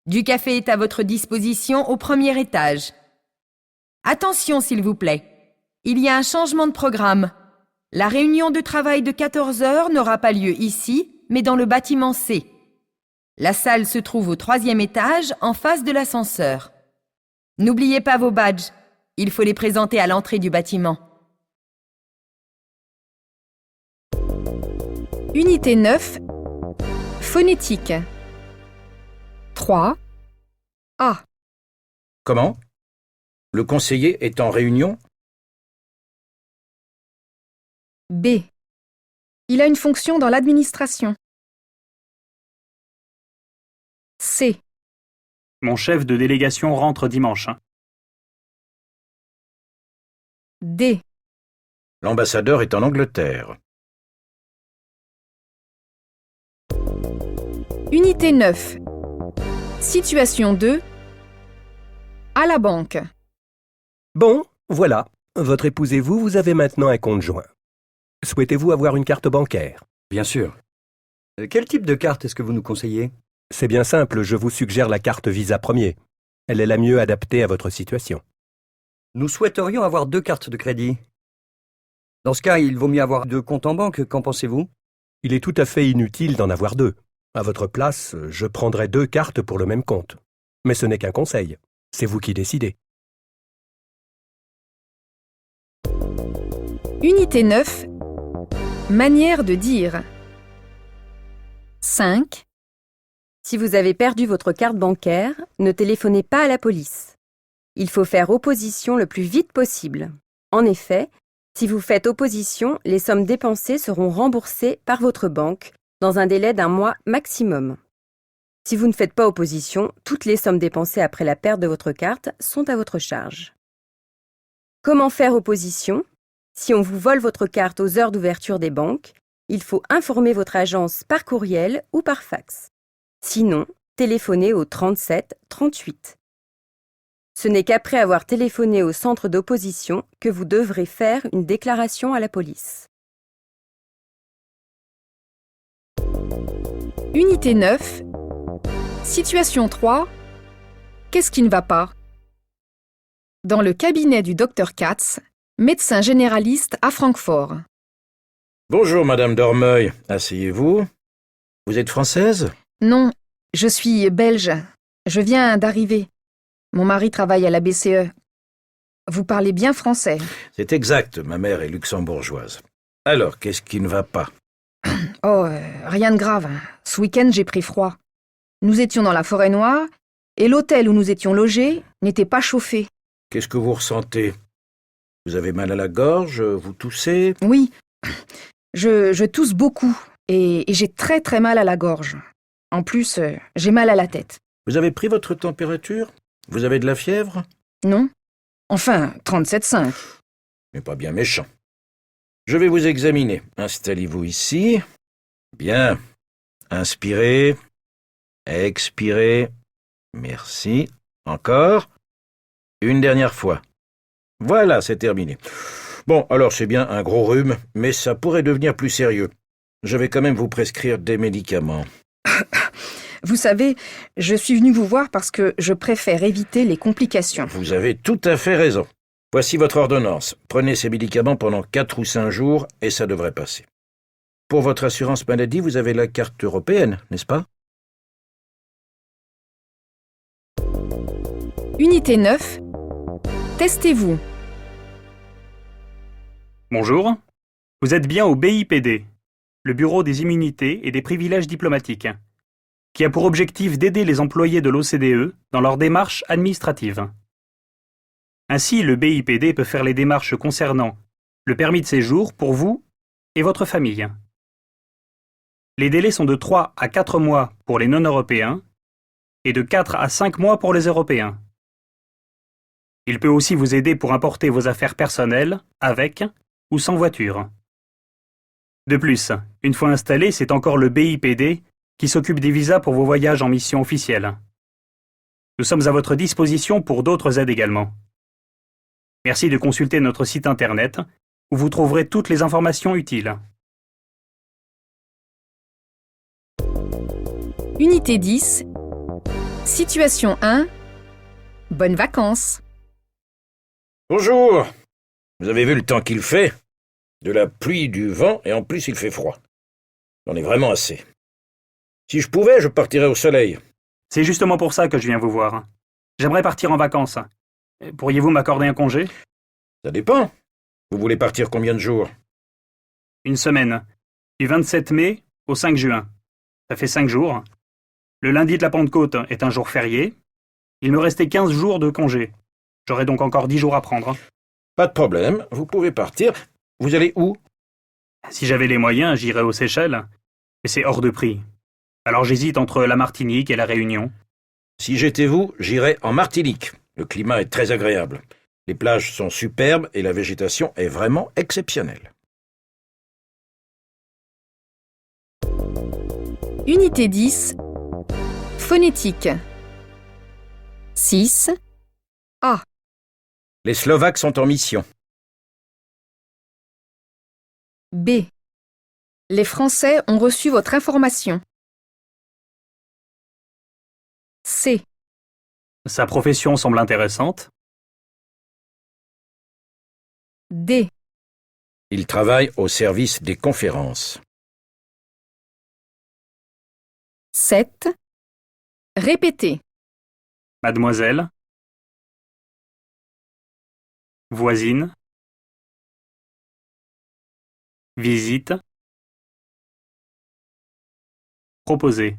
Du café est à votre disposition au premier étage. Attention s'il vous plaît, il y a un changement de programme. La réunion de travail de 14 heures n'aura pas lieu ici, mais dans le bâtiment C. La salle se trouve au 3e étage, en face de l'ascenseur. N'oubliez pas vos badges, il faut les présenter à l'entrée du bâtiment. Unité 9. Phonétique. 3. A. Comment? Le conseiller est en réunion? B. Il a une fonction dans l'administration. C. Mon chef de délégation rentre dimanche. D. L'ambassadeur est en Angleterre. Unité 9. Situation 2. À la banque. Bon, voilà. Votre épouse et vous, vous avez maintenant un compte joint. Souhaitez-vous avoir une carte bancaire? Bien sûr. Quel type de carte est-ce que vous nous conseillez? C'est bien simple, je vous suggère la carte Visa Premier. Elle est la mieux adaptée à votre situation. Nous souhaiterions avoir 2 cartes de crédit. Dans ce cas, il vaut mieux avoir 2 comptes en banque, qu'en pensez-vous? Il est tout à fait inutile d'en avoir 2. À votre place, je prendrais 2 cartes pour le même compte. Mais ce n'est qu'un conseil. C'est vous qui décidez. Unité 9. Manière de dire. 5. Si vous avez perdu votre carte bancaire, ne téléphonez pas à la police. Il faut faire opposition le plus vite possible. En effet, si vous faites opposition, les sommes dépensées seront remboursées par votre banque dans un délai d'1 mois maximum. Si vous ne faites pas opposition, toutes les sommes dépensées après la perte de votre carte sont à votre charge. Comment faire opposition? Si on vous vole votre carte aux heures d'ouverture des banques, il faut informer votre agence par courriel ou par fax. Sinon, téléphonez au 37 38. Ce n'est qu'après avoir téléphoné au centre d'opposition que vous devrez faire une déclaration à la police. Unité 9. Situation 3. Qu'est-ce qui ne va pas? Dans le cabinet du Dr Katz, médecin généraliste à Francfort. Bonjour, Madame Dormeuil. Asseyez-vous. Vous êtes française? Non, je suis belge. Je viens d'arriver. Mon mari travaille à la BCE. Vous parlez bien français. C'est exact, ma mère est luxembourgeoise. Alors, qu'est-ce qui ne va pas? Oh, rien de grave. Ce week-end, j'ai pris froid. Nous étions dans la forêt noire et l'hôtel où nous étions logés n'était pas chauffé. Qu'est-ce que vous ressentez? Vous avez mal à la gorge? Vous toussez? Oui, je tousse beaucoup et j'ai très très mal à la gorge. En plus, j'ai mal à la tête. Vous avez pris votre température? Vous avez de la fièvre? Non. Enfin, 37,5. Mais pas bien méchant. Je vais vous examiner. Installez-vous ici. Bien. Inspirez. Expirez. Merci. Encore. Une dernière fois. Voilà, c'est terminé. Bon, alors c'est bien un gros rhume, mais ça pourrait devenir plus sérieux. Je vais quand même vous prescrire des médicaments. Vous savez, je suis venue vous voir parce que je préfère éviter les complications. Vous avez tout à fait raison. Voici votre ordonnance. Prenez ces médicaments pendant 4 ou 5 jours et ça devrait passer. Pour votre assurance maladie, vous avez la carte européenne, n'est-ce pas? Unité 9. Testez-vous. Bonjour. Vous êtes bien au BIPD, le Bureau des immunités et des privilèges diplomatiques, qui a pour objectif d'aider les employés de l'OCDE dans leurs démarches administratives. Ainsi, le BIPD peut faire les démarches concernant le permis de séjour pour vous et votre famille. Les délais sont de 3 à 4 mois pour les non-européens et de 4 à 5 mois pour les Européens. Il peut aussi vous aider pour importer vos affaires personnelles avec ou sans voiture. De plus, une fois installé, c'est encore le BIPD qui s'occupe des visas pour vos voyages en mission officielle. Nous sommes à votre disposition pour d'autres aides également. Merci de consulter notre site internet où vous trouverez toutes les informations utiles. Unité 10. Situation 1. Bonnes vacances. Bonjour. Vous avez vu le temps qu'il fait? De la pluie, du vent, et en plus il fait froid. J'en ai vraiment assez. Si je pouvais, je partirais au soleil. C'est justement pour ça que je viens vous voir. J'aimerais partir en vacances. Pourriez-vous m'accorder un congé? Ça dépend. Vous voulez partir combien de jours? Une semaine. Du 27 mai au 5 juin. Ça fait 5 jours. Le lundi de la Pentecôte est un jour férié. Il me restait 15 jours de congé. J'aurai donc encore 10 jours à prendre. Pas de problème, vous pouvez partir. Vous allez où? Si j'avais les moyens, j'irais aux Seychelles. Mais c'est hors de prix. Alors j'hésite entre la Martinique et la Réunion. Si j'étais vous, j'irais en Martinique. Le climat est très agréable. Les plages sont superbes et la végétation est vraiment exceptionnelle. Unité 10. Phonétique. 6. A. Les Slovaques sont en mission. B. Les Français ont reçu votre information. C. Sa profession semble intéressante. D. Il travaille au service des conférences. 7. Répétez. Mademoiselle. Voisine. Visite. Proposer.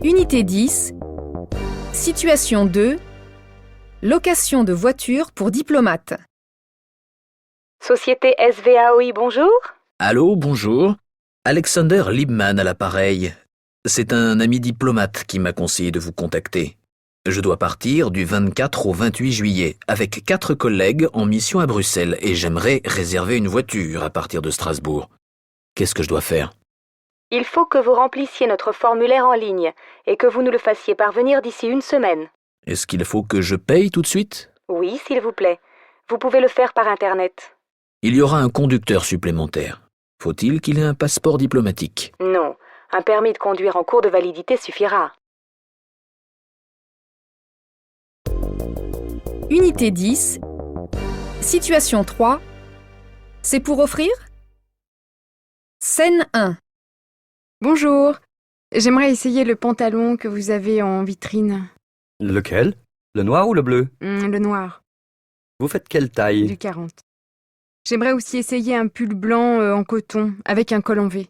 Unité 10. Situation 2. Location de voiture pour diplomate. Société SVAOI, bonjour. Allô, bonjour. Alexander Liebman à l'appareil. C'est un ami diplomate qui m'a conseillé de vous contacter. Je dois partir du 24 au 28 juillet avec 4 collègues en mission à Bruxelles et j'aimerais réserver une voiture à partir de Strasbourg. Qu'est-ce que je dois faire? Il faut que vous remplissiez notre formulaire en ligne et que vous nous le fassiez parvenir d'ici une semaine. Est-ce qu'il faut que je paye tout de suite? Oui, s'il vous plaît. Vous pouvez le faire par Internet. Il y aura un conducteur supplémentaire. Faut-il qu'il ait un passeport diplomatique? Non, un permis de conduire en cours de validité suffira. Unité 10. Situation 3. C'est pour offrir? Scène 1. Bonjour. J'aimerais essayer le pantalon que vous avez en vitrine. Lequel? Le noir ou le bleu? Le noir, Vous faites quelle taille? du 40. J'aimerais aussi essayer un pull blanc en coton, avec un col en V.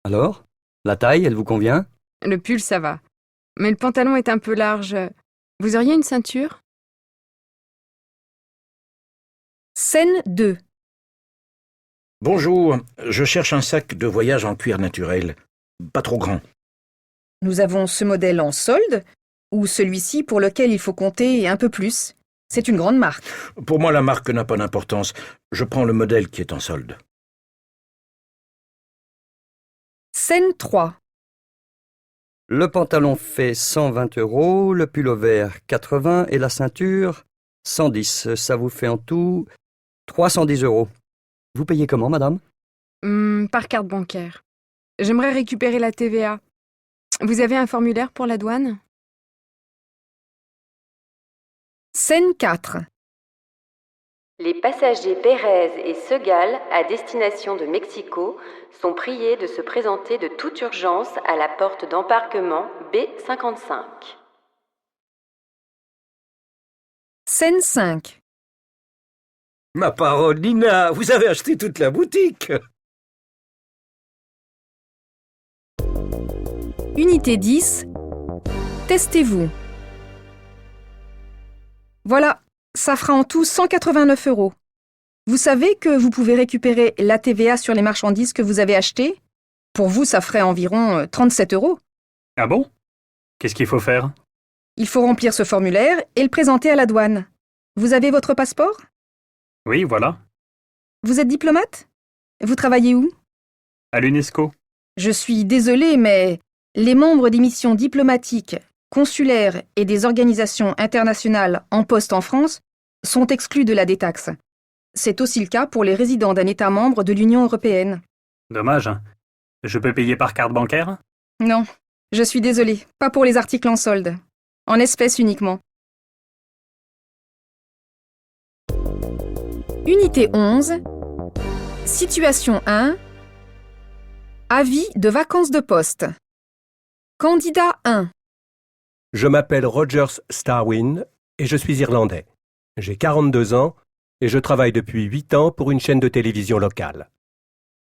Alors? La taille, elle vous convient? Le pull, ça va. Mais le pantalon est un peu large. Vous auriez une ceinture? Scène 2. Bonjour, je cherche un sac de voyage en cuir naturel. Pas trop grand. Nous avons ce modèle en solde ou celui-ci pour lequel il faut compter un peu plus. C'est une grande marque. Pour moi, la marque n'a pas d'importance. Je prends le modèle qui est en solde. Scène 3. Le pantalon fait 120 €, le pull-over 80 et la ceinture 110. Ça vous fait en tout 310 €. Vous payez comment, madame? Par carte bancaire. J'aimerais récupérer la TVA. Vous avez un formulaire pour la douane? Scène 4. Les passagers Pérez et Segal à destination de Mexico sont priés de se présenter de toute urgence à la porte d'embarquement B55. Scène 5. Ma parole, Nina, vous avez acheté toute la boutique. Unité 10. Testez-vous. Voilà, ça fera en tout 189 €. Vous savez que vous pouvez récupérer la TVA sur les marchandises que vous avez achetées? Pour vous, ça ferait environ 37 €. Ah bon? Qu'est-ce qu'il faut faire? Il faut remplir ce formulaire et le présenter à la douane. Vous avez votre passeport? Oui, voilà. Vous êtes diplomate? Vous travaillez où? À l'UNESCO. Je suis désolée, mais les membres des missions diplomatiques, consulaires et des organisations internationales en poste en France sont exclus de la détaxe. C'est aussi le cas pour les résidents d'un État membre de l'Union européenne. Dommage. Je peux payer par carte bancaire? Non, je suis désolée, pas pour les articles en solde. En espèces uniquement. Unité 11. Situation 1. Avis de vacances de poste. Candidat 1. Je m'appelle Rogers Starwin et je suis irlandais. J'ai 42 ans et je travaille depuis 8 ans pour une chaîne de télévision locale.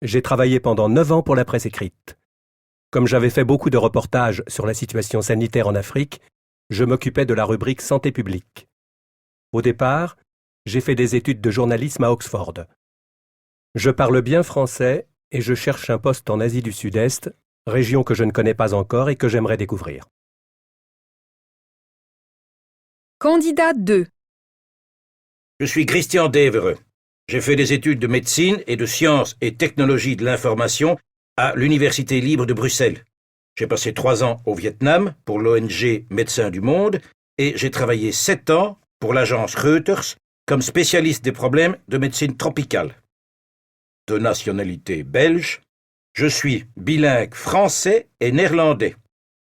J'ai travaillé pendant 9 ans pour la presse écrite. Comme j'avais fait beaucoup de reportages sur la situation sanitaire en Afrique, je m'occupais de la rubrique santé publique. Au départ, j'ai fait des études de journalisme à Oxford. Je parle bien français et je cherche un poste en Asie du Sud-Est, région que je ne connais pas encore et que j'aimerais découvrir. Candidat 2. Je suis Christian Devereux. J'ai fait des études de médecine et de sciences et technologies de l'information à l'Université libre de Bruxelles. J'ai passé 3 ans au Vietnam pour l'ONG Médecins du Monde et j'ai travaillé 7 ans pour l'agence Reuters comme spécialiste des problèmes de médecine tropicale. De nationalité belge, je suis bilingue français et néerlandais.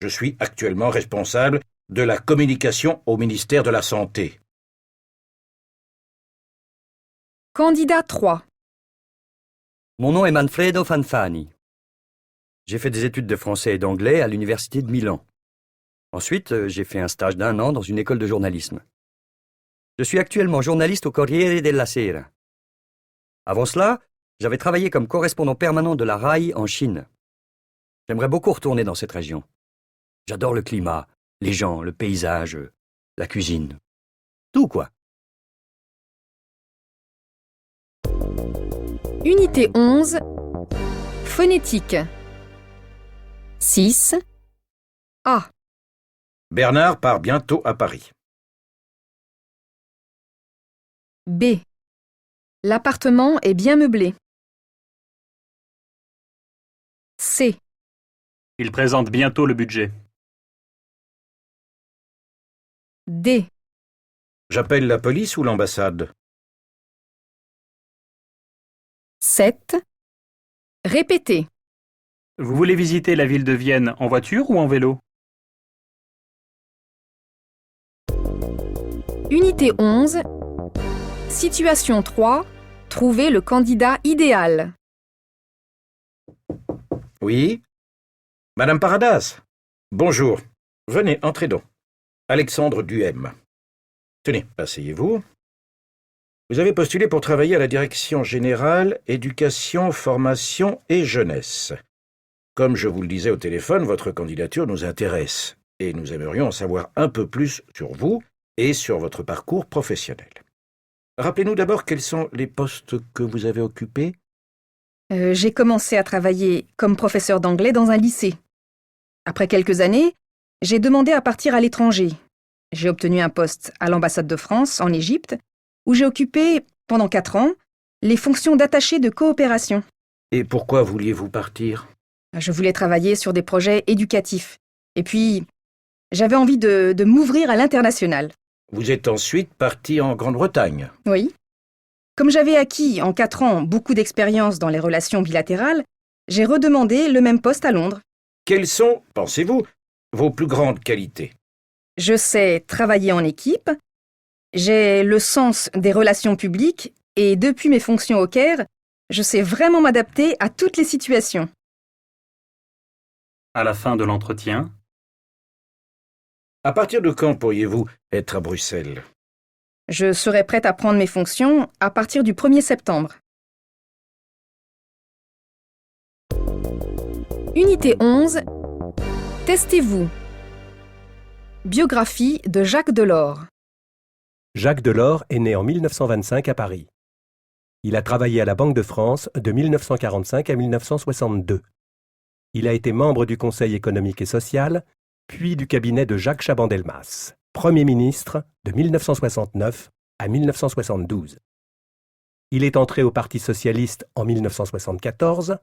Je suis actuellement responsable de la communication au ministère de la Santé. Candidat 3. Mon nom est Manfredo Fanfani. J'ai fait des études de français et d'anglais à l'université de Milan. Ensuite, j'ai fait un stage d'1 an dans une école de journalisme. Je suis actuellement journaliste au Corriere della Sera. Avant cela, j'avais travaillé comme correspondant permanent de la RAI en Chine. J'aimerais beaucoup retourner dans cette région. J'adore le climat, les gens, le paysage, la cuisine. Tout, quoi. Unité 11. Phonétique. 6. A. Bernard part bientôt à Paris. B. L'appartement est bien meublé. C. Il présente bientôt le budget. D. J'appelle la police ou l'ambassade? 7. Répétez. Vous voulez visiter la ville de Vienne en voiture ou en vélo? Unité 11. Situation 3. Trouvez le candidat idéal. Oui? Madame Paradas? Bonjour. Venez, entrez donc. Alexandre Duhem. Tenez, asseyez-vous. Vous avez postulé pour travailler à la Direction générale Éducation, Formation et Jeunesse. Comme je vous le disais au téléphone, votre candidature nous intéresse et nous aimerions en savoir un peu plus sur vous et sur votre parcours professionnel. Rappelez-nous d'abord quels sont les postes que vous avez occupés. J'ai commencé à travailler comme professeur d'anglais dans un lycée. Après quelques années, j'ai demandé à partir à l'étranger. J'ai obtenu un poste à l'ambassade de France en Égypte, où j'ai occupé, pendant 4 ans, les fonctions d'attaché de coopération. Et pourquoi vouliez-vous partir? Je voulais travailler sur des projets éducatifs. Et puis, j'avais envie de m'ouvrir à l'international. Vous êtes ensuite parti en Grande-Bretagne. Oui. Comme j'avais acquis en 4 ans beaucoup d'expérience dans les relations bilatérales, j'ai redemandé le même poste à Londres. Quelles sont, pensez-vous, vos plus grandes qualités? Je sais travailler en équipe, j'ai le sens des relations publiques et depuis mes fonctions au Caire, je sais vraiment m'adapter à toutes les situations. À la fin de l'entretien. À partir de quand pourriez-vous être à Bruxelles? Je serai prête à prendre mes fonctions à partir du 1er septembre. Unité 11. Testez-vous. Biographie de Jacques Delors. Jacques Delors est né en 1925 à Paris. Il a travaillé à la Banque de France de 1945 à 1962. Il a été membre du Conseil économique et social, puis du cabinet de Jacques Chaban-Delmas, Premier ministre de 1969 à 1972. Il est entré au Parti socialiste en 1974.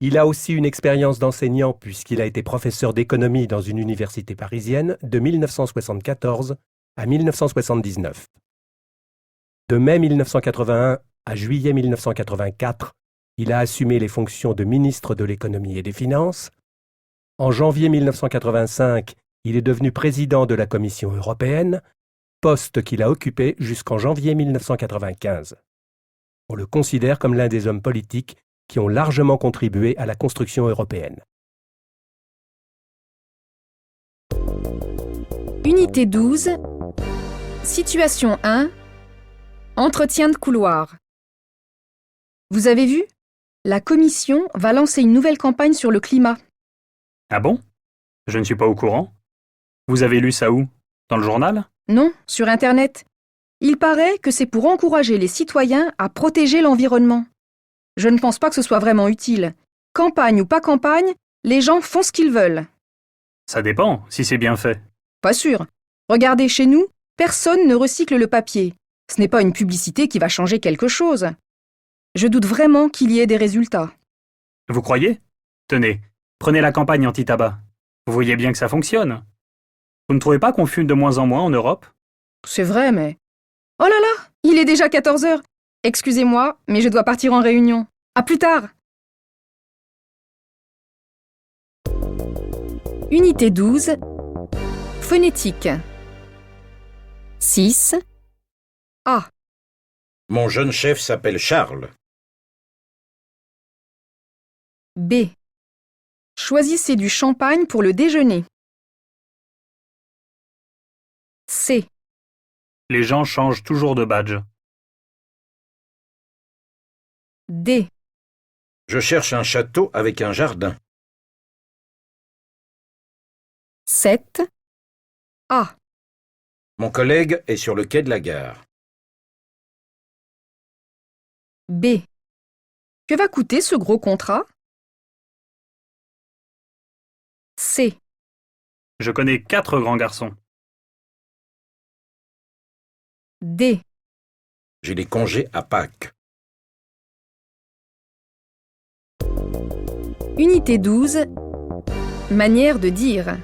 Il a aussi une expérience d'enseignant puisqu'il a été professeur d'économie dans une université parisienne de 1974 à 1979. De mai 1981 à juillet 1984, il a assumé les fonctions de ministre de l'économie et des finances. En janvier 1985, il est devenu président de la Commission européenne, poste qu'il a occupé jusqu'en janvier 1995. On le considère comme l'un des hommes politiques qui ont largement contribué à la construction européenne. Unité 12. Situation 1. Entretien de couloir. Vous avez vu? La Commission va lancer une nouvelle campagne sur le climat. Ah bon? Je ne suis pas au courant. Vous avez lu ça où? Dans le journal? Non, sur Internet. Il paraît que c'est pour encourager les citoyens à protéger l'environnement. Je ne pense pas que ce soit vraiment utile. Campagne ou pas campagne, les gens font ce qu'ils veulent. Ça dépend, si c'est bien fait. Pas sûr. Regardez, chez nous, personne ne recycle le papier. Ce n'est pas une publicité qui va changer quelque chose. Je doute vraiment qu'il y ait des résultats. Vous croyez? Tenez, prenez la campagne anti-tabac. Vous voyez bien que ça fonctionne. Vous ne trouvez pas qu'on fume de moins en moins en Europe? C'est vrai, mais... Oh là là, il est déjà 14 heures. Excusez-moi, mais je dois partir en réunion. À plus tard. Unité 12. Phonétique. 6. A. Mon jeune chef s'appelle Charles. B. Choisissez du champagne pour le déjeuner. C. Les gens changent toujours de badge. D. Je cherche un château avec un jardin. 7. A. Mon collègue est sur le quai de la gare. B. Que va coûter ce gros contrat? C. Je connais 4 grands garçons. D. J'ai des congés à Pâques. Unité 12. Manière de dire.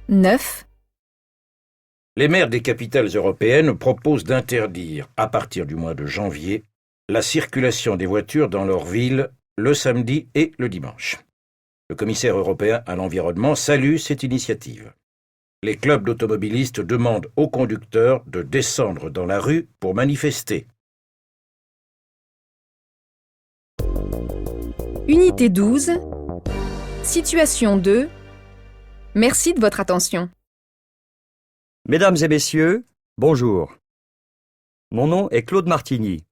9. Les maires des capitales européennes proposent d'interdire, à partir du mois de janvier, la circulation des voitures dans leur ville le samedi et le dimanche. Le commissaire européen à l'environnement salue cette initiative. Les clubs d'automobilistes demandent aux conducteurs de descendre dans la rue pour manifester. Unité 12. Situation 2. Merci de votre attention. Mesdames et messieurs, bonjour. Mon nom est Claude Martigny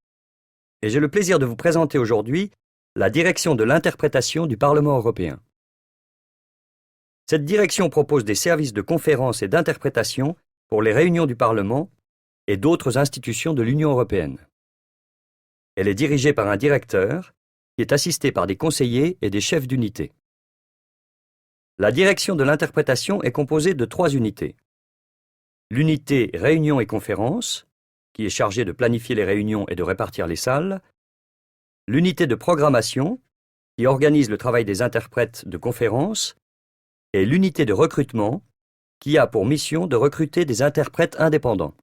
et j'ai le plaisir de vous présenter aujourd'hui la direction de l'interprétation du Parlement européen. Cette direction propose des services de conférence et d'interprétation pour les réunions du Parlement et d'autres institutions de l'Union européenne. Elle est dirigée par un directeur qui est assisté par des conseillers et des chefs d'unité. La direction de l'interprétation est composée de 3 unités. L'unité réunions et conférences, qui est chargée de planifier les réunions et de répartir les salles. L'unité de programmation, qui organise le travail des interprètes de conférences. Et l'unité de recrutement, qui a pour mission de recruter des interprètes indépendants.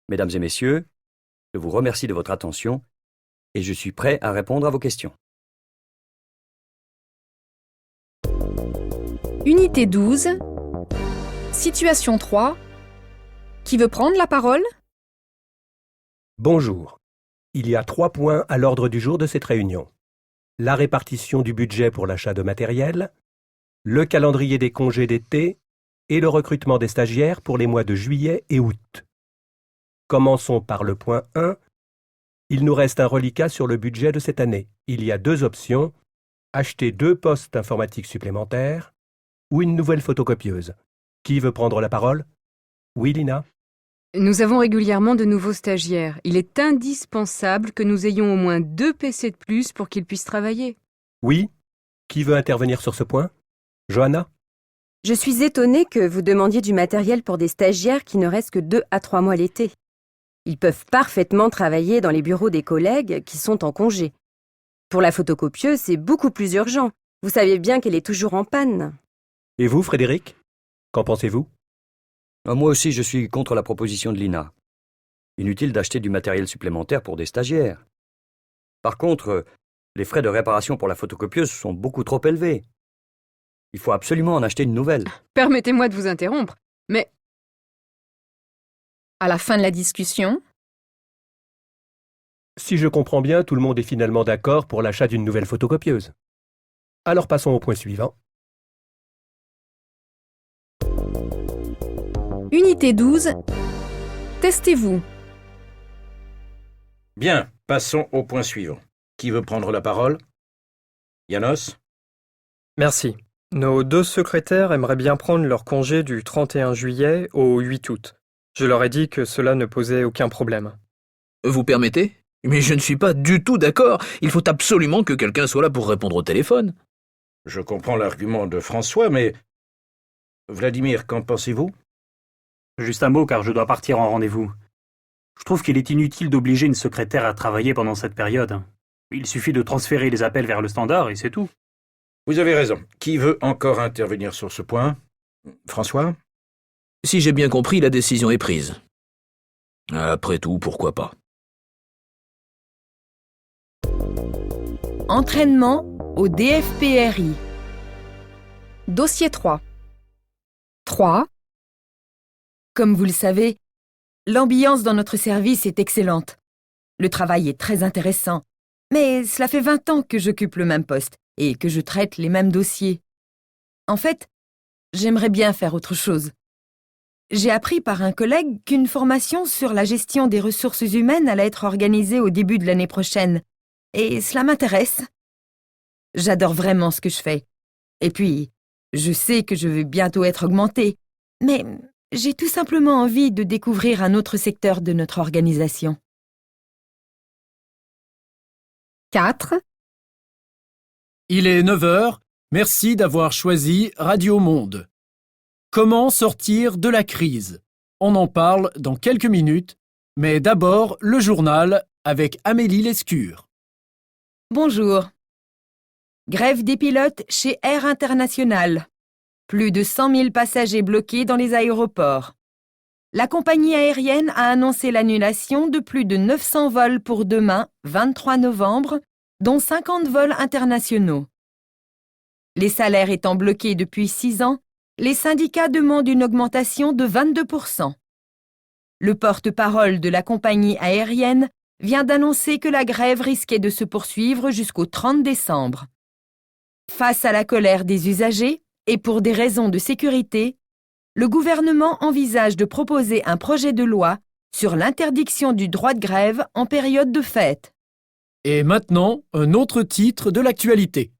Mesdames et messieurs, je vous remercie de votre attention et je suis prêt à répondre à vos questions. Unité 12. Situation 3. Qui veut prendre la parole? Bonjour. Il y a 3 points à l'ordre du jour de cette réunion. La répartition du budget pour l'achat de matériel, le calendrier des congés d'été et le recrutement des stagiaires pour les mois de juillet et août. Commençons par le point 1. Il nous reste un reliquat sur le budget de cette année. Il y a 2 options, acheter 2 postes informatiques supplémentaires ou une nouvelle photocopieuse. Qui veut prendre la parole? Oui, Lina? Nous avons régulièrement de nouveaux stagiaires. Il est indispensable que nous ayons au moins 2 PC de plus pour qu'ils puissent travailler. Oui? Qui veut intervenir sur ce point? Johanna? Je suis étonnée que vous demandiez du matériel pour des stagiaires qui ne restent que 2 à 3 mois l'été. Ils peuvent parfaitement travailler dans les bureaux des collègues qui sont en congé. Pour la photocopieuse, c'est beaucoup plus urgent. Vous savez bien qu'elle est toujours en panne. Et vous, Frédéric? Qu'en pensez-vous? Moi aussi, je suis contre la proposition de Lina. Inutile d'acheter du matériel supplémentaire pour des stagiaires. Par contre, les frais de réparation pour la photocopieuse sont beaucoup trop élevés. Il faut absolument en acheter une nouvelle. Permettez-moi de vous interrompre, mais À la fin de la discussion, Si je comprends bien, tout le monde est finalement d'accord pour l'achat d'une nouvelle photocopieuse. Alors passons au point suivant. Unité 12. Testez-vous. Bien, passons au point suivant. Qui veut prendre la parole? Janos? Merci. Nos 2 secrétaires aimeraient bien prendre leur congé du 31 juillet au 8 août. Je leur ai dit que cela ne posait aucun problème. Vous permettez? Mais je ne suis pas du tout d'accord. Il faut absolument que quelqu'un soit là pour répondre au téléphone. Je comprends l'argument de François, mais... Vladimir, qu'en pensez-vous? Juste un mot car je dois partir en rendez-vous. Je trouve qu'il est inutile d'obliger une secrétaire à travailler pendant cette période. Il suffit de transférer les appels vers le standard et c'est tout. Vous avez raison. Qui veut encore intervenir sur ce point? François? Si j'ai bien compris, la décision est prise. Après tout, pourquoi pas? Entraînement au DFPRI. Dossier 3. 3. Comme vous le savez, l'ambiance dans notre service est excellente. Le travail est très intéressant. Mais cela fait 20 ans que j'occupe le même poste et que je traite les mêmes dossiers. En fait, j'aimerais bien faire autre chose. J'ai appris par un collègue qu'une formation sur la gestion des ressources humaines allait être organisée au début de l'année prochaine. Et cela m'intéresse. J'adore vraiment ce que je fais. Et puis, je sais que je vais bientôt être augmentée. Mais j'ai tout simplement envie de découvrir un autre secteur de notre organisation. 4. Il est 9 heures. Merci d'avoir choisi Radio Monde. Comment sortir de la crise? On en parle dans quelques minutes, mais d'abord le journal avec Amélie Lescure. Bonjour. Grève des pilotes chez Air International. Plus de 100 000 passagers bloqués dans les aéroports. La compagnie aérienne a annoncé l'annulation de plus de 900 vols pour demain, 23 novembre, dont 50 vols internationaux. Les salaires étant bloqués depuis 6 ans, les syndicats demandent une augmentation de 22%. Le porte-parole de la compagnie aérienne vient d'annoncer que la grève risquait de se poursuivre jusqu'au 30 décembre. Face à la colère des usagers, et pour des raisons de sécurité, le gouvernement envisage de proposer un projet de loi sur l'interdiction du droit de grève en période de fête. Et maintenant, un autre titre de l'actualité.